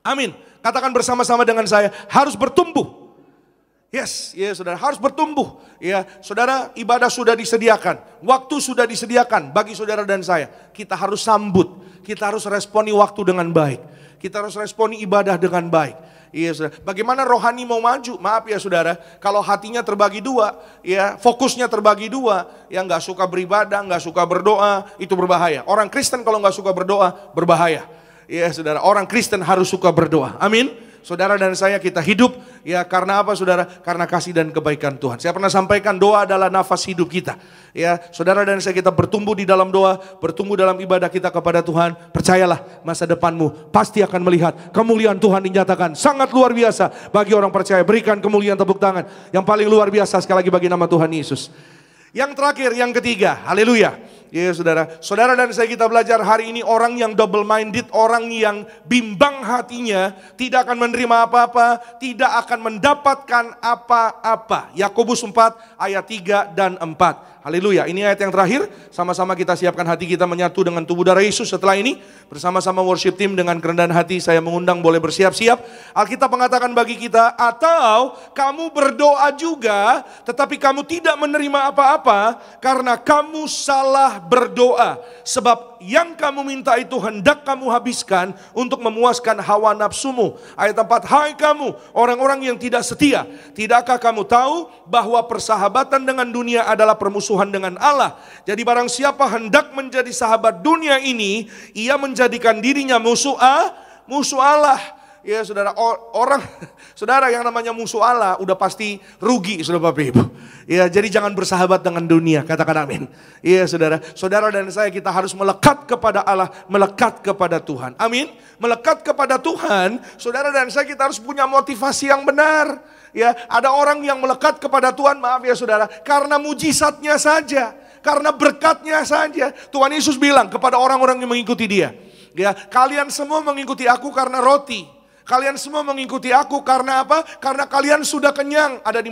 Amin. Katakan bersama-sama dengan saya, harus bertumbuh. Yes, ya saudara, harus bertumbuh. Ya, saudara, ibadah sudah disediakan, waktu sudah disediakan bagi saudara dan saya. Kita harus sambut, kita harus responi waktu dengan baik. Kita harus responi ibadah dengan baik. Iya saudara. Bagaimana rohani mau maju? Maaf ya saudara, kalau hatinya terbagi dua, ya fokusnya terbagi dua, yang nggak suka beribadah, nggak suka berdoa, itu berbahaya. Orang Kristen kalau nggak suka berdoa, berbahaya. Iya saudara, orang Kristen harus suka berdoa. Amin. Saudara dan saya kita hidup ya karena apa saudara? Karena kasih dan kebaikan Tuhan. Saya pernah sampaikan doa adalah nafas hidup kita. Ya, saudara dan saya kita bertumbuh di dalam doa, bertumbuh dalam ibadah kita kepada Tuhan. Percayalah masa depanmu pasti akan melihat kemuliaan Tuhan dinyatakan sangat luar biasa bagi orang percaya. Berikan kemuliaan tepuk tangan yang paling luar biasa sekali lagi bagi nama Tuhan Yesus. Yang terakhir, yang ketiga, haleluya. Ya saudara, saudara dan saya kita belajar hari ini orang yang double minded, orang yang bimbang hatinya, tidak akan menerima apa-apa, tidak akan mendapatkan apa-apa. Yakobus 4 ayat 3 dan 4. Haleluya, ini ayat yang terakhir. Sama-sama kita siapkan hati kita menyatu dengan tubuh darah Yesus. Setelah ini bersama-sama worship team dengan kerendahan hati saya mengundang boleh bersiap-siap. Alkitab mengatakan bagi kita, atau kamu berdoa juga tetapi kamu tidak menerima apa-apa karena kamu salah berdoa. Sebab yang kamu minta itu hendak kamu habiskan untuk memuaskan hawa nafsumu. Ayat 4, hai kamu orang-orang yang tidak setia, tidakkah kamu tahu bahwa persahabatan dengan dunia adalah permusuhan dengan Allah? Jadi barang siapa hendak menjadi sahabat dunia ini, ia menjadikan dirinya musuh Allah. Ya saudara, orang saudara yang namanya musuh Allah udah pasti rugi saudara Bapak Ibu. Ya, jadi jangan bersahabat dengan dunia, katakan amin. Iya saudara, saudara dan saya kita harus melekat kepada Allah, melekat kepada Tuhan. Amin. Melekat kepada Tuhan, saudara dan saya kita harus punya motivasi yang benar. Ya, ada orang yang melekat kepada Tuhan, maaf ya saudara, karena mujizatnya saja, karena berkatnya saja. Tuhan Yesus bilang kepada orang-orang yang mengikuti Dia, ya, kalian semua mengikuti aku karena roti. Kalian semua mengikuti aku karena apa? Karena kalian sudah kenyang. Ada di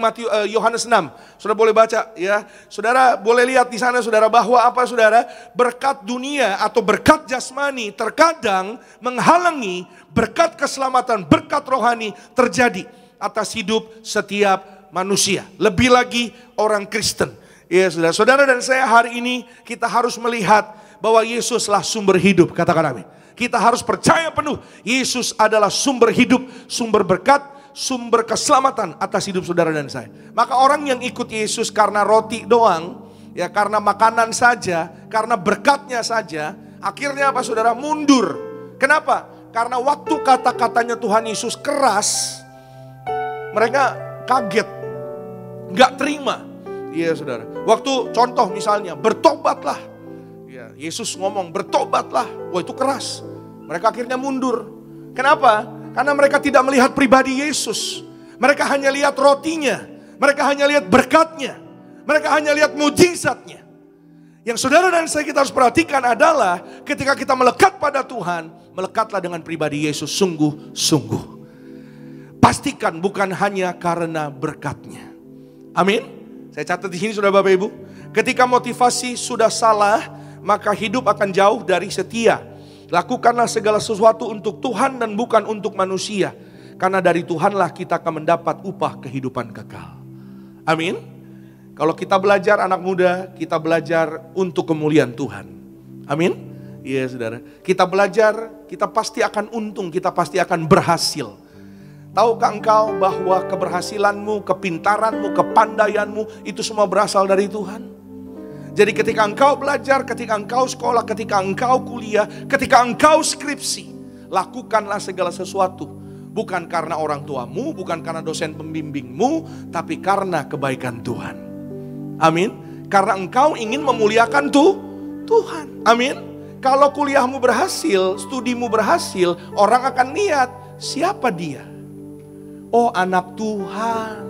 Yohanes 6. Saudara boleh baca ya. Saudara boleh lihat di sana saudara bahwa apa saudara? Berkat dunia atau berkat jasmani terkadang menghalangi berkat keselamatan, berkat rohani terjadi atas hidup setiap manusia. Lebih lagi orang Kristen. Ya saudara. Saudara dan saya hari ini kita harus melihat bahwa Yesuslah sumber hidup. Katakan amin. Kita harus percaya penuh, Yesus adalah sumber hidup, sumber berkat, sumber keselamatan atas hidup saudara dan saya. Maka orang yang ikut Yesus karena roti doang, ya karena makanan saja, karena berkatnya saja, akhirnya apa saudara? Mundur. Kenapa? Karena waktu kata-katanya Tuhan Yesus keras, mereka kaget, gak terima. Iya saudara. Waktu contoh misalnya, bertobatlah. Ya, Yesus ngomong bertobatlah, wah itu keras. Mereka akhirnya mundur. Kenapa? Karena mereka tidak melihat pribadi Yesus. Mereka hanya lihat rotinya. Mereka hanya lihat berkatnya. Mereka hanya lihat mujizatnya. Yang saudara dan saya kita harus perhatikan adalah ketika kita melekat pada Tuhan, melekatlah dengan pribadi Yesus sungguh-sungguh. Pastikan bukan hanya karena berkatnya. Amin. Saya catat di sini sudah Bapak Ibu. Ketika motivasi sudah salah, maka hidup akan jauh dari setia. Lakukanlah segala sesuatu untuk Tuhan dan bukan untuk manusia. Karena dari Tuhanlah kita akan mendapat upah kehidupan kekal. Amin. Kalau kita belajar anak muda, kita belajar untuk kemuliaan Tuhan. Amin. Iya saudara. Kita belajar, kita pasti akan untung, kita pasti akan berhasil. Tahukah engkau bahwa keberhasilanmu, kepintaranmu, kepandaianmu itu semua berasal dari Tuhan? Jadi ketika engkau belajar, ketika engkau sekolah, ketika engkau kuliah, ketika engkau skripsi, lakukanlah segala sesuatu. Bukan karena orang tuamu, bukan karena dosen pembimbingmu, tapi karena kebaikan Tuhan. Amin. Karena engkau ingin memuliakan Tuhan. Amin. Kalau kuliahmu berhasil, studimu berhasil, orang akan lihat siapa dia. Oh, anak Tuhan.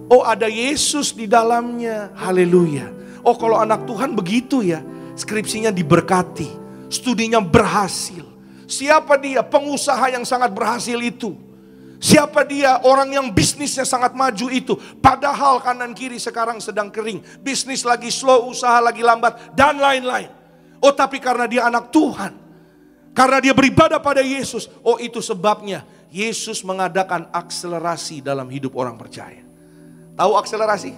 Oh, ada Yesus di dalamnya. Haleluya. Oh, kalau anak Tuhan begitu ya. Skripsinya diberkati. Studinya berhasil. Siapa dia? Pengusaha yang sangat berhasil itu. Siapa dia? Orang yang bisnisnya sangat maju itu. Padahal kanan kiri sekarang sedang kering. Bisnis lagi slow, usaha lagi lambat, dan lain-lain. Oh, tapi karena dia anak Tuhan. Karena dia beribadah pada Yesus. Oh, itu sebabnya Yesus mengadakan akselerasi dalam hidup orang percaya. Tahu akselerasi?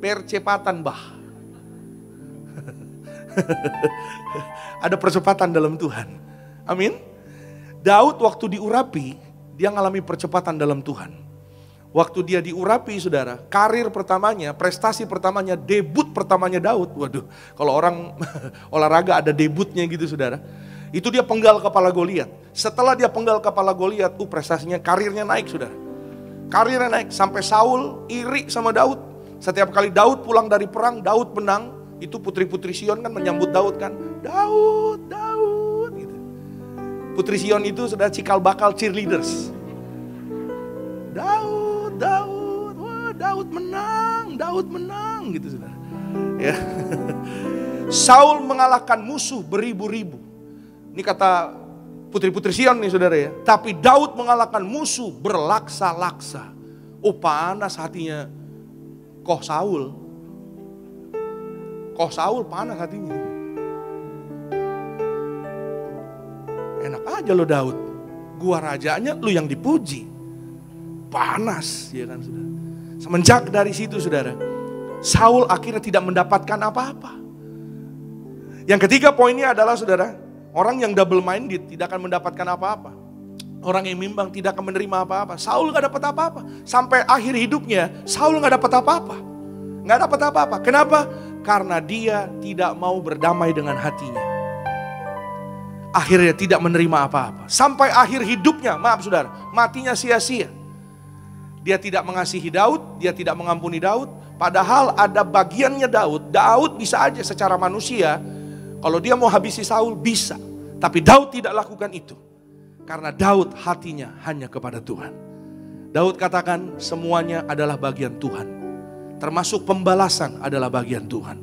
Percepatan bah. Ada percepatan dalam Tuhan. Amin. Daud waktu diurapi, dia mengalami percepatan dalam Tuhan. Waktu dia diurapi saudara, karir pertamanya, prestasi pertamanya, debut pertamanya Daud. Waduh, kalau orang olahraga ada debutnya gitu saudara. Itu dia penggal kepala Goliat. Setelah dia penggal kepala Goliat, prestasinya, karirnya naik saudara. Karirnya naik, sampai Saul iri sama Daud. Setiap kali Daud pulang dari perang, Daud menang. Itu putri-putri Sion kan menyambut Daud kan. Daud, Daud gitu. Putri Sion itu sudah cikal bakal cheerleaders. Daud, Daud, wah Daud menang gitu saudara. Ya. Saul mengalahkan musuh beribu-ribu. Ini kata putri-putri Sion nih saudara ya. Tapi Daud mengalahkan musuh berlaksa-laksa. Oh panas hatinya Koh Saul. Koh Saul panas hatinya. Enak aja lo Daud. Gua rajanya lu yang dipuji. Panas ya kan saudara. Semenjak dari situ saudara, Saul akhirnya tidak mendapatkan apa-apa. Yang ketiga poinnya adalah saudara, orang yang double minded tidak akan mendapatkan apa-apa. Orang yang bimbang tidak akan menerima apa-apa. Saul gak dapat apa-apa. Sampai akhir hidupnya, Saul gak dapat apa-apa. Gak dapat apa-apa. Kenapa? Karena dia tidak mau berdamai dengan hatinya. Akhirnya tidak menerima apa-apa. Sampai akhir hidupnya, maaf saudara, matinya sia-sia. Dia tidak mengasihi Daud, dia tidak mengampuni Daud. Padahal ada bagiannya Daud. Daud bisa aja secara manusia, kalau dia mau habisi Saul bisa. Tapi Daud tidak lakukan itu. Karena Daud hatinya hanya kepada Tuhan. Daud katakan semuanya adalah bagian Tuhan. Termasuk pembalasan adalah bagian Tuhan.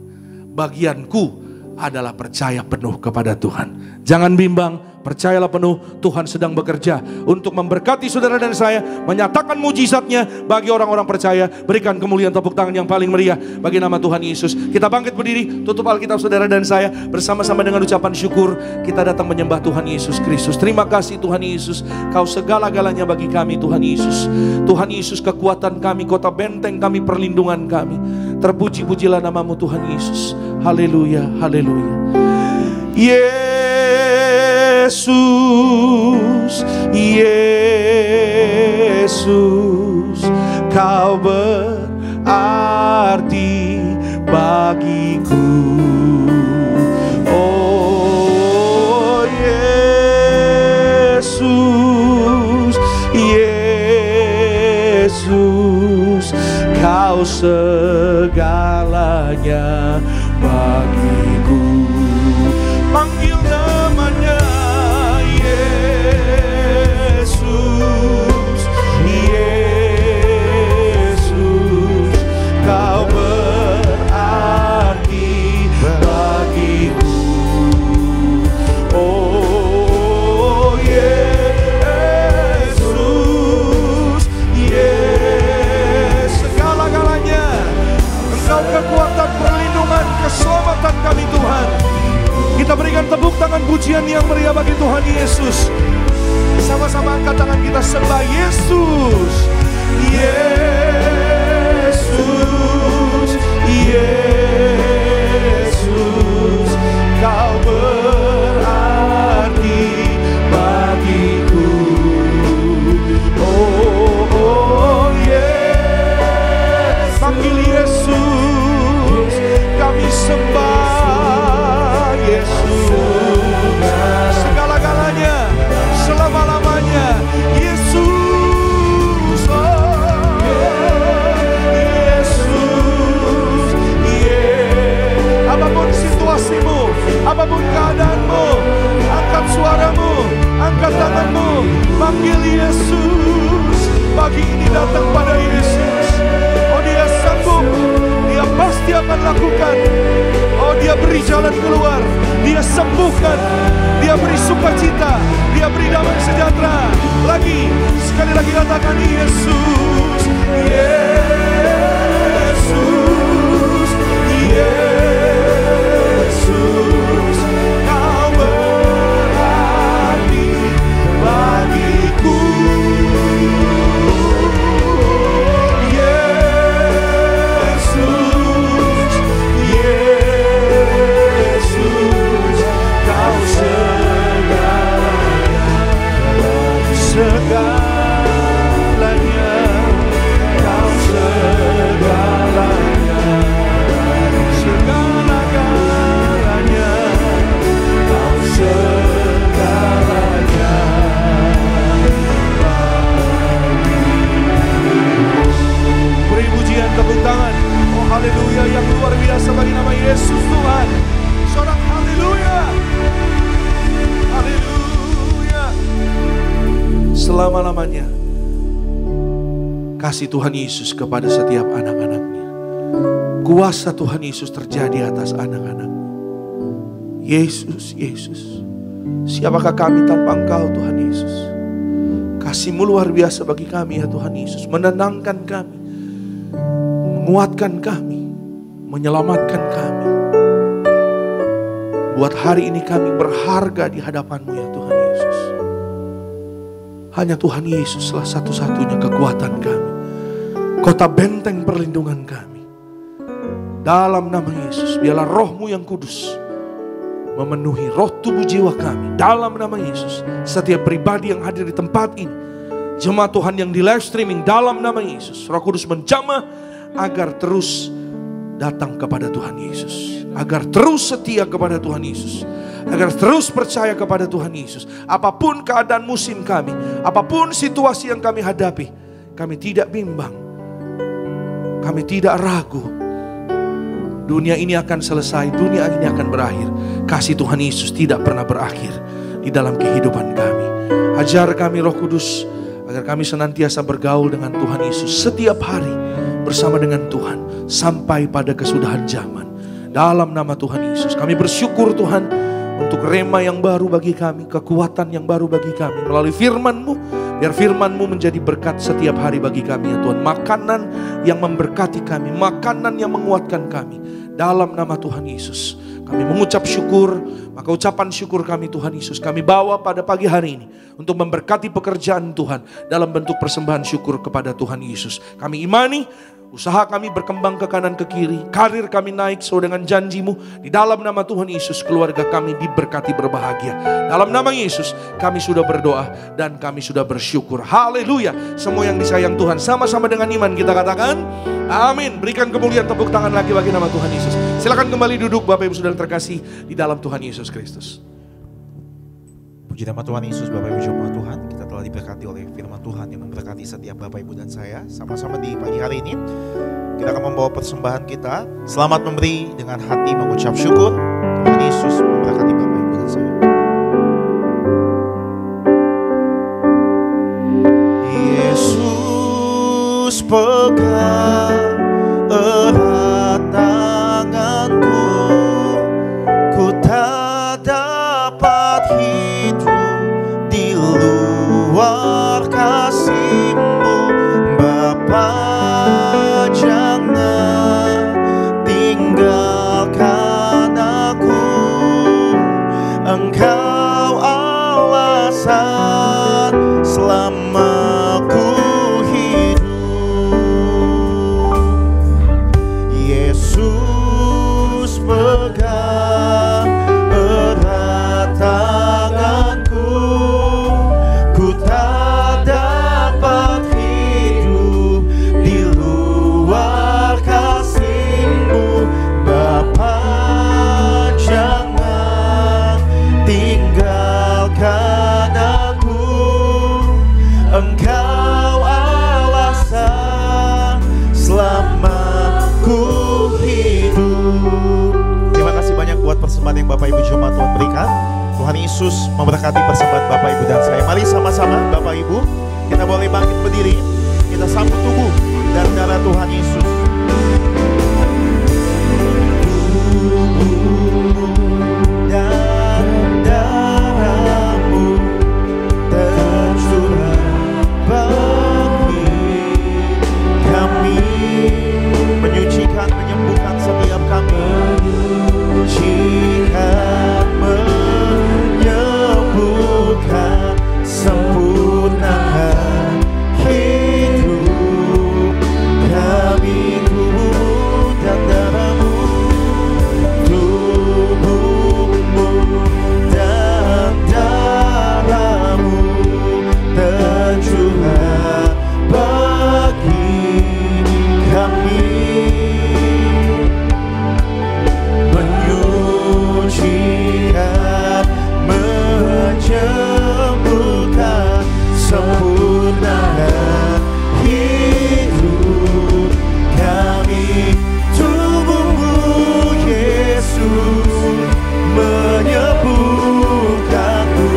Bagianku adalah percaya penuh kepada Tuhan. Jangan bimbang, percayalah penuh, Tuhan sedang bekerja untuk memberkati saudara dan saya, menyatakan mujizatnya bagi orang-orang percaya. Berikan kemuliaan tepuk tangan yang paling meriah bagi nama Tuhan Yesus. Kita bangkit berdiri, tutup Alkitab saudara dan saya, bersama-sama dengan ucapan syukur kita datang menyembah Tuhan Yesus Kristus. Terima kasih Tuhan Yesus, Kau segala-galanya bagi kami Tuhan Yesus. Tuhan Yesus kekuatan kami, kota benteng kami, perlindungan kami. Terpuji-pujilah namamu Tuhan Yesus. Haleluya, haleluya. Yesus, Yesus, Kau berarti bagiku. Oh Yesus, Yesus, Kau segalanya bagiku. Panggil namanya Yesus. sembah Yesus. Yesus, Yesus, Kau berarti bagiku. Oh, Yesus, panggil Yesus, kami sembah Yesus. Segala-galanya, selama-lamanya, Yesus. Oh, Yesus, apapun situasimu, apapun keadaanmu, angkat suaramu, angkat tanganmu, panggil Yesus. Pagi ini datang pada Yesus. Oh, Dia sanggup, Dia pasti akan lakukan. Oh, Dia beri jalan keluar, Dia sembuhkan, Dia beri sukacita, Dia beri damai sejahtera. Sekali lagi katakan Yesus, Yesus, Yesus, Kau berarti bagiku. Yesus, Yesus, Kau segalanya, Kau segalanya, segala-galanya, Kau segalanya. Beri pujian, tepuk tangan. Oh, haleluya, yang luar biasa bagi nama Yesus Tuhan. Sorak haleluya. Haleluya. Selama-lamanya kasih Tuhan Yesus kepada setiap anak-anaknya. Kuasa Tuhan Yesus terjadi atas anak-anaknya. Yesus, Yesus, siapakah kami tanpa Engkau Tuhan Yesus? Kasih-Mu luar biasa bagi kami ya Tuhan Yesus. Menenangkan kami, menguatkan kami, menyelamatkan kami. Buat hari ini kami berharga di hadapan-Mu ya Tuhan Yesus. Hanya Tuhan Yesuslah satu-satunya kekuatan kami, kota benteng perlindungan kami. Dalam nama Yesus, biarlah Roh-Mu yang kudus memenuhi roh tubuh jiwa kami. Dalam nama Yesus, setiap pribadi yang hadir di tempat ini, jemaat Tuhan yang di live streaming, dalam nama Yesus, Roh Kudus menjamah agar terus datang kepada Tuhan Yesus, agar terus setia kepada Tuhan Yesus, agar terus percaya kepada Tuhan Yesus. Apapun keadaan musim kami, apapun situasi yang kami hadapi, kami tidak bimbang, kami tidak ragu. Dunia ini akan selesai, dunia ini akan berakhir. Kasih Tuhan Yesus tidak pernah berakhir di dalam kehidupan kami. Ajar kami Roh Kudus, agar kami senantiasa bergaul dengan Tuhan Yesus setiap hari bersama dengan Tuhan sampai pada kesudahan zaman. Dalam nama Tuhan Yesus, kami bersyukur Tuhan untuk rema yang baru bagi kami, kekuatan yang baru bagi kami melalui firman-Mu. Biar firman-Mu menjadi berkat setiap hari bagi kami ya Tuhan. Makanan yang memberkati kami, makanan yang menguatkan kami. Dalam nama Tuhan Yesus, kami mengucap syukur. Maka ucapan syukur kami Tuhan Yesus, kami bawa pada pagi hari ini untuk memberkati pekerjaan Tuhan dalam bentuk persembahan syukur kepada Tuhan Yesus. Kami imani usaha kami berkembang ke kanan ke kiri, karir kami naik sesuai dengan janji-Mu. Di dalam nama Tuhan Yesus, keluarga kami diberkati berbahagia. Dalam nama Yesus kami sudah berdoa dan kami sudah bersyukur. Haleluya. Semua yang disayang Tuhan sama-sama dengan iman kita katakan amin. Berikan kemuliaan, tepuk tangan lagi bagi nama Tuhan Yesus. Silakan kembali duduk Bapak Ibu Saudara terkasih di dalam Tuhan Yesus Kristus. Puji nama Tuhan Yesus, Bapak Ibu jemaat Tuhan. Kita telah diberkati oleh firman Tuhan yang memberkati setiap Bapak Ibu dan saya. Sama-sama di pagi hari ini kita akan membawa persembahan kita. Selamat memberi dengan hati mengucap syukur. Tuhan Yesus memberkati Bapak Ibu dan saya. Yesus pegang erat tanganku, ku tak dapat hidup di luar kasih-Mu. Bapa, jangan tinggalkan aku, Engkau alasan selamat Bapak Ibu jemaat Tuhan berikan. Tuhan Yesus memberkati persembahan Bapak Ibu dan saya. Mari sama-sama Bapak Ibu, kita boleh bangkit berdiri. Kita sambut tubuh dan darah Tuhan Yesus. Dan darahmu tercurah bagi kami, menyucikan, menyembuhkan setiap kami, menyucikan, menyembuhkan, sempurnakan hidup kami, tubuh dan darahmu, tubuhmu dan darahmu tercurah bagi kami, menyucikan, menyembuhkan, sempurnakan hidup kami, tubuhmu Yesus menyembuhkanku,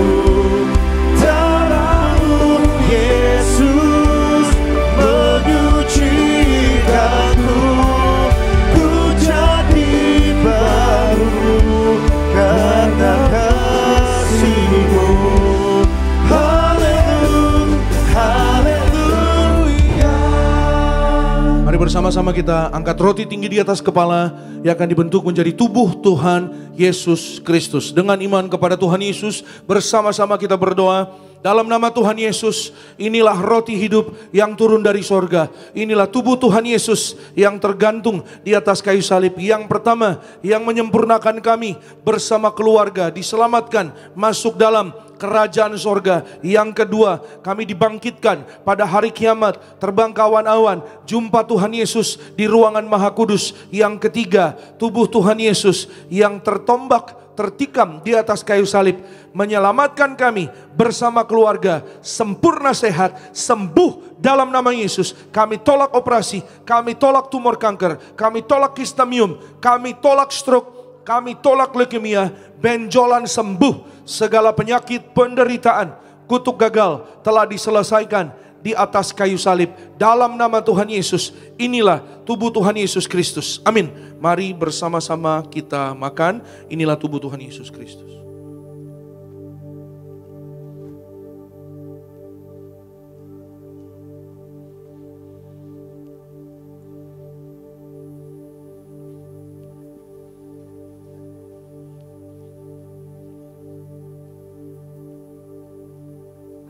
darahmu Yesus menyucikanku, ku jadi baru karena kasih-Mu. Mari bersama-sama kita angkat roti tinggi di atas kepala yang akan dibentuk menjadi tubuh Tuhan Yesus Kristus. Dengan iman kepada Tuhan Yesus, bersama-sama kita berdoa. Dalam nama Tuhan Yesus, inilah roti hidup yang turun dari sorga. Inilah tubuh Tuhan Yesus yang tergantung di atas kayu salib. Yang pertama, yang menyempurnakan kami bersama keluarga, diselamatkan masuk dalam kerajaan sorga. Yang kedua, kami dibangkitkan pada hari kiamat, terbang ke awan-awan, jumpa Tuhan Yesus di ruangan Maha Kudus. Yang ketiga, tubuh Tuhan Yesus yang tertombak, tertikam di atas kayu salib, menyelamatkan kami bersama keluarga, sempurna sehat, sembuh dalam nama Yesus. Kami tolak operasi, kami tolak tumor kanker, kami tolak kistamium, kami tolak stroke, kami tolak leukemia, benjolan sembuh, segala penyakit, penderitaan, kutuk gagal telah diselesaikan di atas kayu salib. Dalam nama Tuhan Yesus, inilah tubuh Tuhan Yesus Kristus. Amin. Mari bersama-sama kita makan. Inilah tubuh Tuhan Yesus Kristus.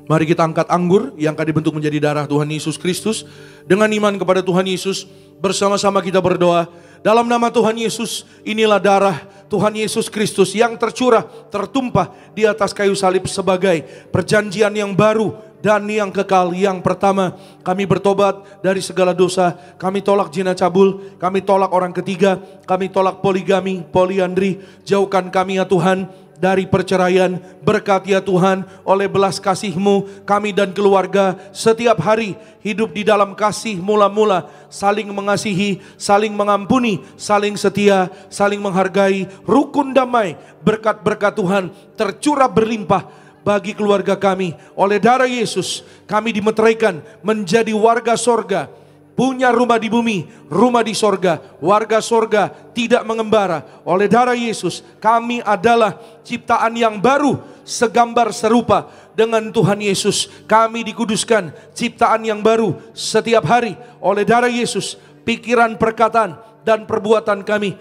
Mari kita angkat anggur yang akan dibentuk menjadi darah Tuhan Yesus Kristus. Dengan iman kepada Tuhan Yesus, bersama-sama kita berdoa. Dalam nama Tuhan Yesus, inilah darah Tuhan Yesus Kristus yang tercurah, tertumpah di atas kayu salib sebagai perjanjian yang baru dan yang kekal. Yang pertama, kami bertobat dari segala dosa. Kami tolak zina cabul, kami tolak orang ketiga, kami tolak poligami, poliandri. Jauhkan kami ya Tuhan dari perceraian. Berkati ya Tuhan oleh belas kasih-Mu kami dan keluarga setiap hari hidup di dalam kasih mula-mula, saling mengasihi, saling mengampuni, saling setia, saling menghargai, rukun damai. Berkat-berkat Tuhan tercurah berlimpah bagi keluarga kami. Oleh darah Yesus kami dimeteraikan menjadi warga sorga, punya rumah di bumi, rumah di sorga, warga sorga, tidak mengembara. Oleh darah Yesus, kami adalah ciptaan yang baru, segambar serupa dengan Tuhan Yesus. Kami dikuduskan, ciptaan yang baru setiap hari. Oleh darah Yesus, pikiran, perkataan, dan perbuatan kami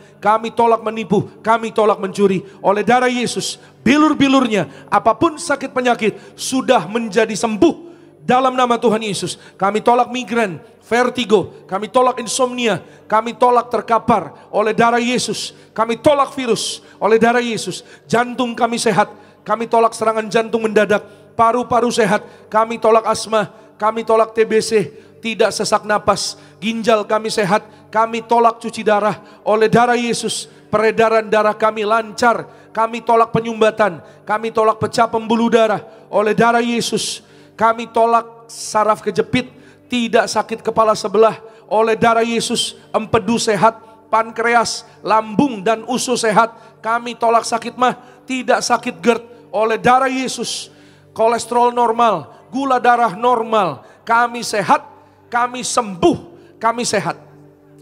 tolak menipu, kami tolak mencuri. Oleh darah Yesus, bilur-bilurnya, apapun sakit penyakit, sudah menjadi sembuh. Dalam nama Tuhan Yesus, kami tolak migran, vertigo, kami tolak insomnia, kami tolak terkapar oleh darah Yesus. Kami tolak virus oleh darah Yesus. Jantung kami sehat, kami tolak serangan jantung mendadak. Paru-paru sehat, kami tolak asma, kami tolak TBC, tidak sesak napas. Ginjal kami sehat, kami tolak cuci darah oleh darah Yesus. Peredaran darah kami lancar, kami tolak penyumbatan, kami tolak pecah pembuluh darah oleh darah Yesus. Kami tolak saraf kejepit, tidak sakit kepala sebelah oleh darah Yesus. Empedu sehat, pankreas, lambung dan usus sehat, Kami tolak sakit mah, tidak sakit GERD. Oleh darah Yesus, kolesterol normal, gula darah normal. Kami sehat, kami sembuh, kami sehat.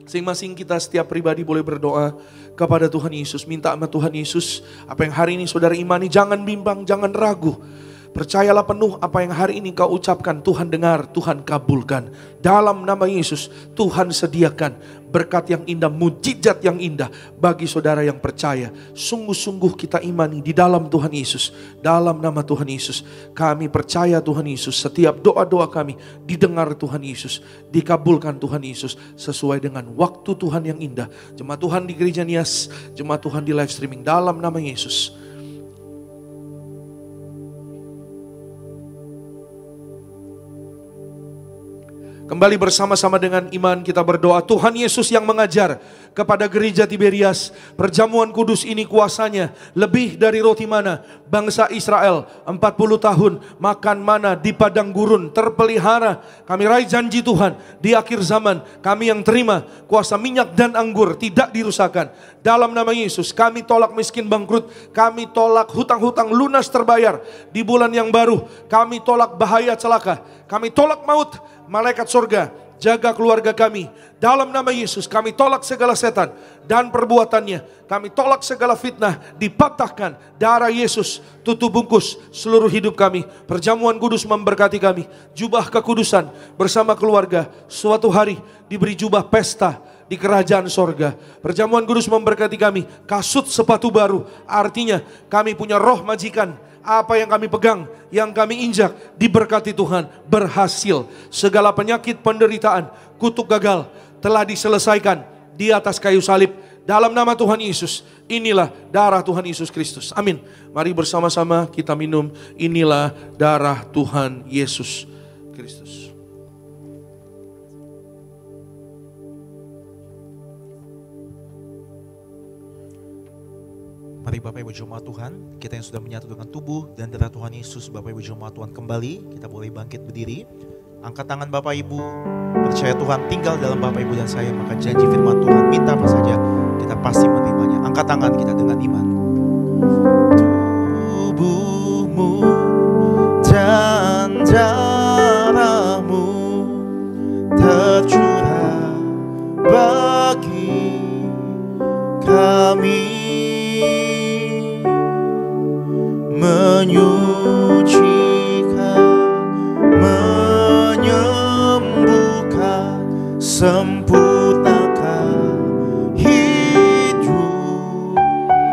Masing-masing kita setiap pribadi boleh berdoa kepada Tuhan Yesus. Minta sama Tuhan Yesus, apa yang hari ini saudara imani, jangan bimbang, jangan ragu. Percayalah penuh apa yang hari ini kau ucapkan, Tuhan dengar, Tuhan kabulkan. Dalam nama Yesus, Tuhan sediakan berkat yang indah, mujizat yang indah bagi saudara yang percaya. Sungguh-sungguh kita imani di dalam Tuhan Yesus. Dalam nama Tuhan Yesus, kami percaya Tuhan Yesus, setiap doa-doa kami didengar Tuhan Yesus, dikabulkan Tuhan Yesus sesuai dengan waktu Tuhan yang indah. Jemaat Tuhan di Gereja Nias, jemaat Tuhan di live streaming, dalam nama Yesus. Kembali bersama-sama dengan iman kita berdoa. Tuhan Yesus yang mengajar kepada gereja Tiberias, perjamuan kudus ini kuasanya lebih dari roti mana. Bangsa Israel 40 tahun makan mana di padang gurun, terpelihara. Kami raih janji Tuhan di akhir zaman, kami yang terima kuasa minyak dan anggur tidak dirusakkan. Dalam nama Yesus kami tolak miskin bangkrut, kami tolak hutang-hutang lunas terbayar di bulan yang baru. Kami tolak bahaya celaka, kami tolak maut. Malaikat surga, jaga keluarga kami. Dalam nama Yesus kami tolak segala setan dan perbuatannya. Kami tolak segala fitnah, dipatahkan. Darah Yesus tutup bungkus seluruh hidup kami. Perjamuan kudus memberkati kami. Jubah kekudusan bersama keluarga. Suatu hari diberi jubah pesta di kerajaan sorga. Perjamuan kudus memberkati kami. Kasut sepatu baru, artinya kami punya roh majikan. Apa yang kami pegang, yang kami injak, diberkati Tuhan, berhasil. Segala penyakit, penderitaan, kutuk gagal telah diselesaikan di atas kayu salib. Dalam nama Tuhan Yesus, inilah darah Tuhan Yesus Kristus. Amin. Mari bersama-sama kita minum. Inilah darah Tuhan Yesus Kristus. Mari Bapak Ibu jemaat Tuhan, kita yang sudah menyatu dengan tubuh dan darah Tuhan Yesus, Bapak Ibu jemaat Tuhan kembali, kita boleh bangkit berdiri. Angkat tangan Bapak Ibu, percaya Tuhan tinggal dalam Bapak Ibu dan saya, maka janji firman Tuhan, minta apa saja, kita pasti menerimanya. Angkat tangan kita dengan iman. Tubuhmu dan darahmu tercurah bagi kami, menyucikan, menyembuhkan, sempurnakan hidup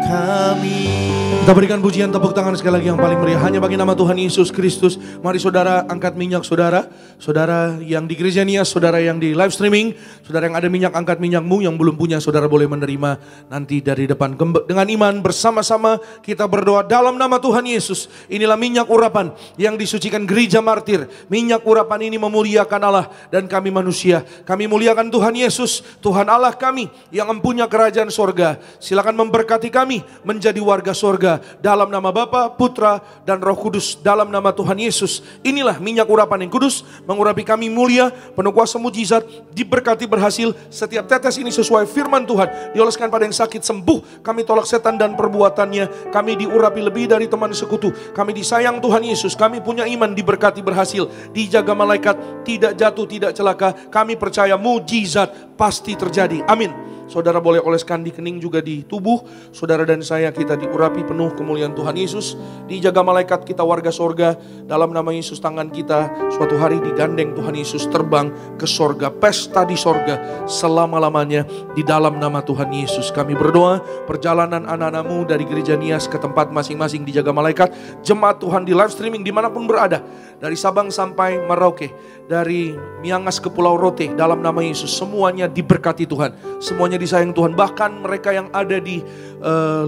kami. Kita berikan pujian tepuk tangan sekali lagi yang paling meriah hanya bagi nama Tuhan Yesus Kristus. Mari saudara angkat minyak saudara. Saudara yang di Gereja Nias, saudara yang di live streaming, saudara yang ada minyak, angkat minyakmu. Yang belum punya saudara boleh menerima nanti dari depan. Dengan iman bersama-sama kita berdoa dalam nama Tuhan Yesus. Inilah minyak urapan yang disucikan gereja martir. Minyak urapan ini memuliakan Allah dan kami manusia. Kami muliakan Tuhan Yesus, Tuhan Allah kami yang mempunyai kerajaan sorga. Silakan memberkati kami menjadi warga sorga. Dalam nama Bapa, Putra, dan Roh Kudus. Dalam nama Tuhan Yesus. Inilah minyak urapan yang kudus, mengurapi kami mulia, penuh kuasa mujizat, diberkati berhasil. Setiap tetes ini sesuai firman Tuhan. Dioleskan pada yang sakit sembuh. Kami tolak setan dan perbuatannya. Kami diurapi lebih dari teman sekutu. Kami disayang Tuhan Yesus. Kami punya iman, diberkati berhasil. Dijaga malaikat, tidak jatuh, tidak celaka. Kami percaya mujizat pasti terjadi. Amin. Saudara boleh oleskan di kening juga di tubuh. Saudara dan saya kita diurapi penuh kemuliaan Tuhan Yesus. Dijaga malaikat, kita warga sorga. Dalam nama Yesus tangan kita suatu hari digandeng Tuhan Yesus terbang ke sorga. Pesta di sorga selama-lamanya di dalam nama Tuhan Yesus. Kami berdoa perjalanan anak-anakmu dari Gereja Nias ke tempat masing-masing dijaga malaikat. Jemaat Tuhan di live streaming dimanapun berada. Dari Sabang sampai Merauke. Dari Miangas ke Pulau Rote. Dalam nama Yesus semuanya diberkati Tuhan. Semuanya disayang Tuhan. Bahkan mereka yang ada di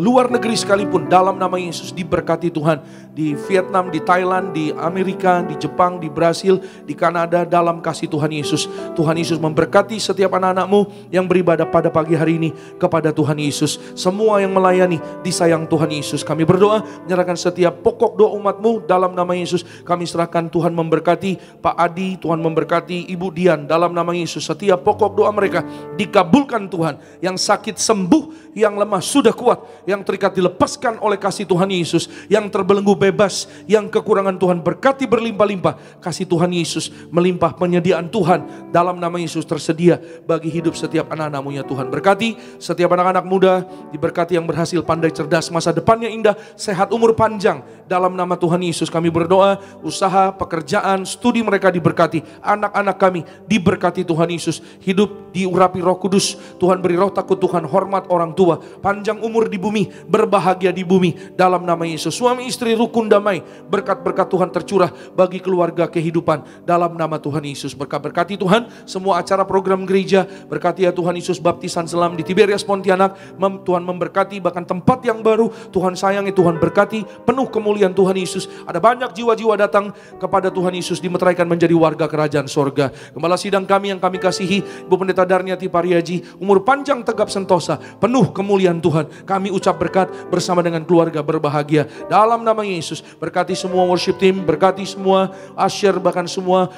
luar negeri sekalipun dalam nama Yesus diberkati Tuhan. Di Vietnam, di Thailand, di Amerika, di Jepang, di Brasil, di Kanada dalam kasih Tuhan Yesus. Tuhan Yesus memberkati setiap anak-anakmu yang beribadah pada pagi hari ini kepada Tuhan Yesus. Semua yang melayani disayang Tuhan Yesus. Kami berdoa menyerahkan setiap pokok doa umatmu dalam nama Yesus. Kami serahkan Tuhan memberkati Pak Adi, Tuhan memberkati Ibu Dian dalam nama Yesus. Setiap pokok doa mereka dikabulkan Tuhan. yang sakit sembuh, yang lemah sudah kuat, yang terikat dilepaskan oleh kasih Tuhan Yesus, yang terbelenggu bebas, yang kekurangan Tuhan berkati berlimpah-limpah. Kasih Tuhan Yesus melimpah, penyediaan Tuhan dalam nama Yesus tersedia bagi hidup setiap anak-anak-Mu ya Tuhan. Berkati setiap anak-anak muda, diberkati yang berhasil, pandai, cerdas, masa depannya indah, sehat, umur panjang. Dalam nama Tuhan Yesus kami berdoa, usaha, pekerjaan, studi mereka diberkati, anak-anak kami diberkati Tuhan Yesus, hidup diurapi Roh Kudus. Tuhan beri roh takut Tuhan, hormat orang tua, panjang umur di bumi, berbahagia di bumi dalam nama Yesus. Suami istri rukun damai, berkat-berkat Tuhan tercurah bagi keluarga kehidupan dalam nama Tuhan Yesus. Berkati Tuhan semua acara program gereja, berkati ya Tuhan Yesus baptisan selam di Tiberias Pontianak, Tuhan memberkati bahkan tempat yang baru, Tuhan sayangi, Tuhan berkati, penuh kemuliaan Tuhan Yesus. Ada banyak jiwa-jiwa datang kepada Tuhan Yesus, dimeteraikan menjadi warga kerajaan sorga. Gembala sidang kami yang kami kasihi, Ibu Pendeta Darniati Pariaji, umur panjang tegap sentosa, penuh kemuliaan Tuhan. Kami ucap berkat bersama dengan keluarga berbahagia dalam nama Yesus. Berkati semua worship team, berkati semua usher, bahkan semua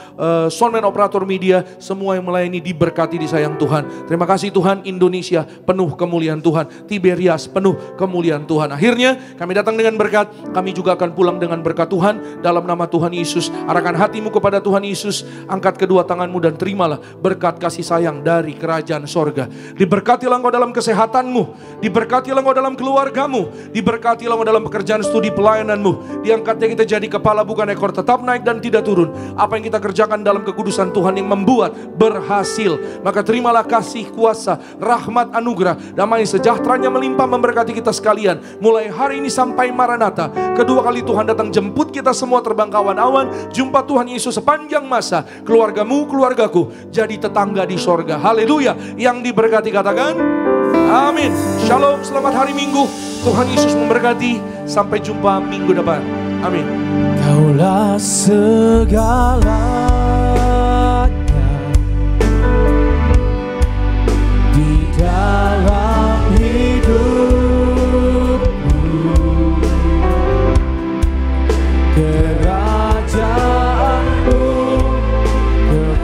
soundman operator media, semua yang melayani diberkati disayang Tuhan. Terima kasih Tuhan. Indonesia penuh kemuliaan Tuhan, Tiberias penuh kemuliaan Tuhan. Akhirnya kami datang dengan berkat, kami juga akan pulang dengan berkat Tuhan dalam nama Tuhan Yesus. Arahkan hatimu kepada Tuhan Yesus, angkat kedua tanganmu dan terimalah berkat kasih sayang dari kerajaan sorga. Diberkatilah engkau dalam kesehatanmu, diberkatilah engkau dalam keluargamu, diberkatilah engkau dalam pekerjaan studi pelayananmu. Diangkatnya kita jadi kepala bukan ekor, tetap naik dan tidak turun. Apa yang kita kerjakan dalam kekudusan Tuhan yang membuat berhasil. Maka terimalah kasih, kuasa, rahmat, anugerah, damai sejahteranya melimpah memberkati kita sekalian. Mulai hari ini sampai Maranatha, kedua kali Tuhan datang jemput kita semua terbang ke awan-awan. Jumpa Tuhan Yesus sepanjang masa. Keluargamu, keluargaku jadi tetangga di sorga. Haleluya. Yang diberkati katakan amin. Shalom, selamat hari Minggu. Tuhan Yesus memberkati. Sampai jumpa minggu depan. Amin. Kaulah segalanya di dalam hidupku, kerajaanmu,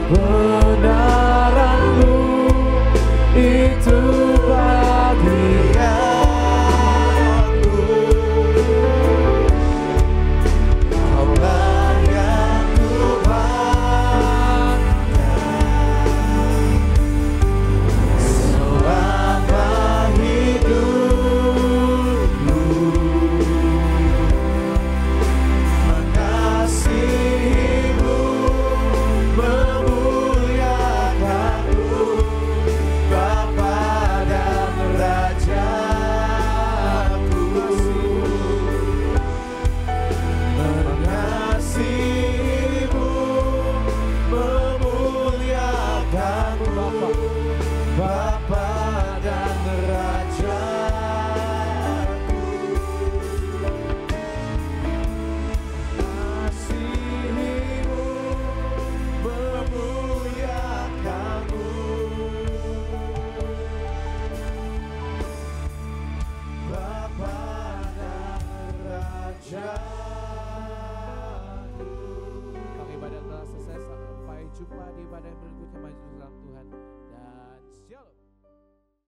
kebenaranmu, itu bagianku. Kaulah yang Tuhan selama hidupku, mengasihimu, memuliakanmu, Bapa dan Rajaku. Mengasihimu, memuliakanmu, Bapa dan Rajaku. Mengasihimu, memuliakanmu, Bapa dan Rajaku. Kalau ibadah telah selesai, sampai jumpa di ibadah yang berikutnya. Maju dalam Tuhan.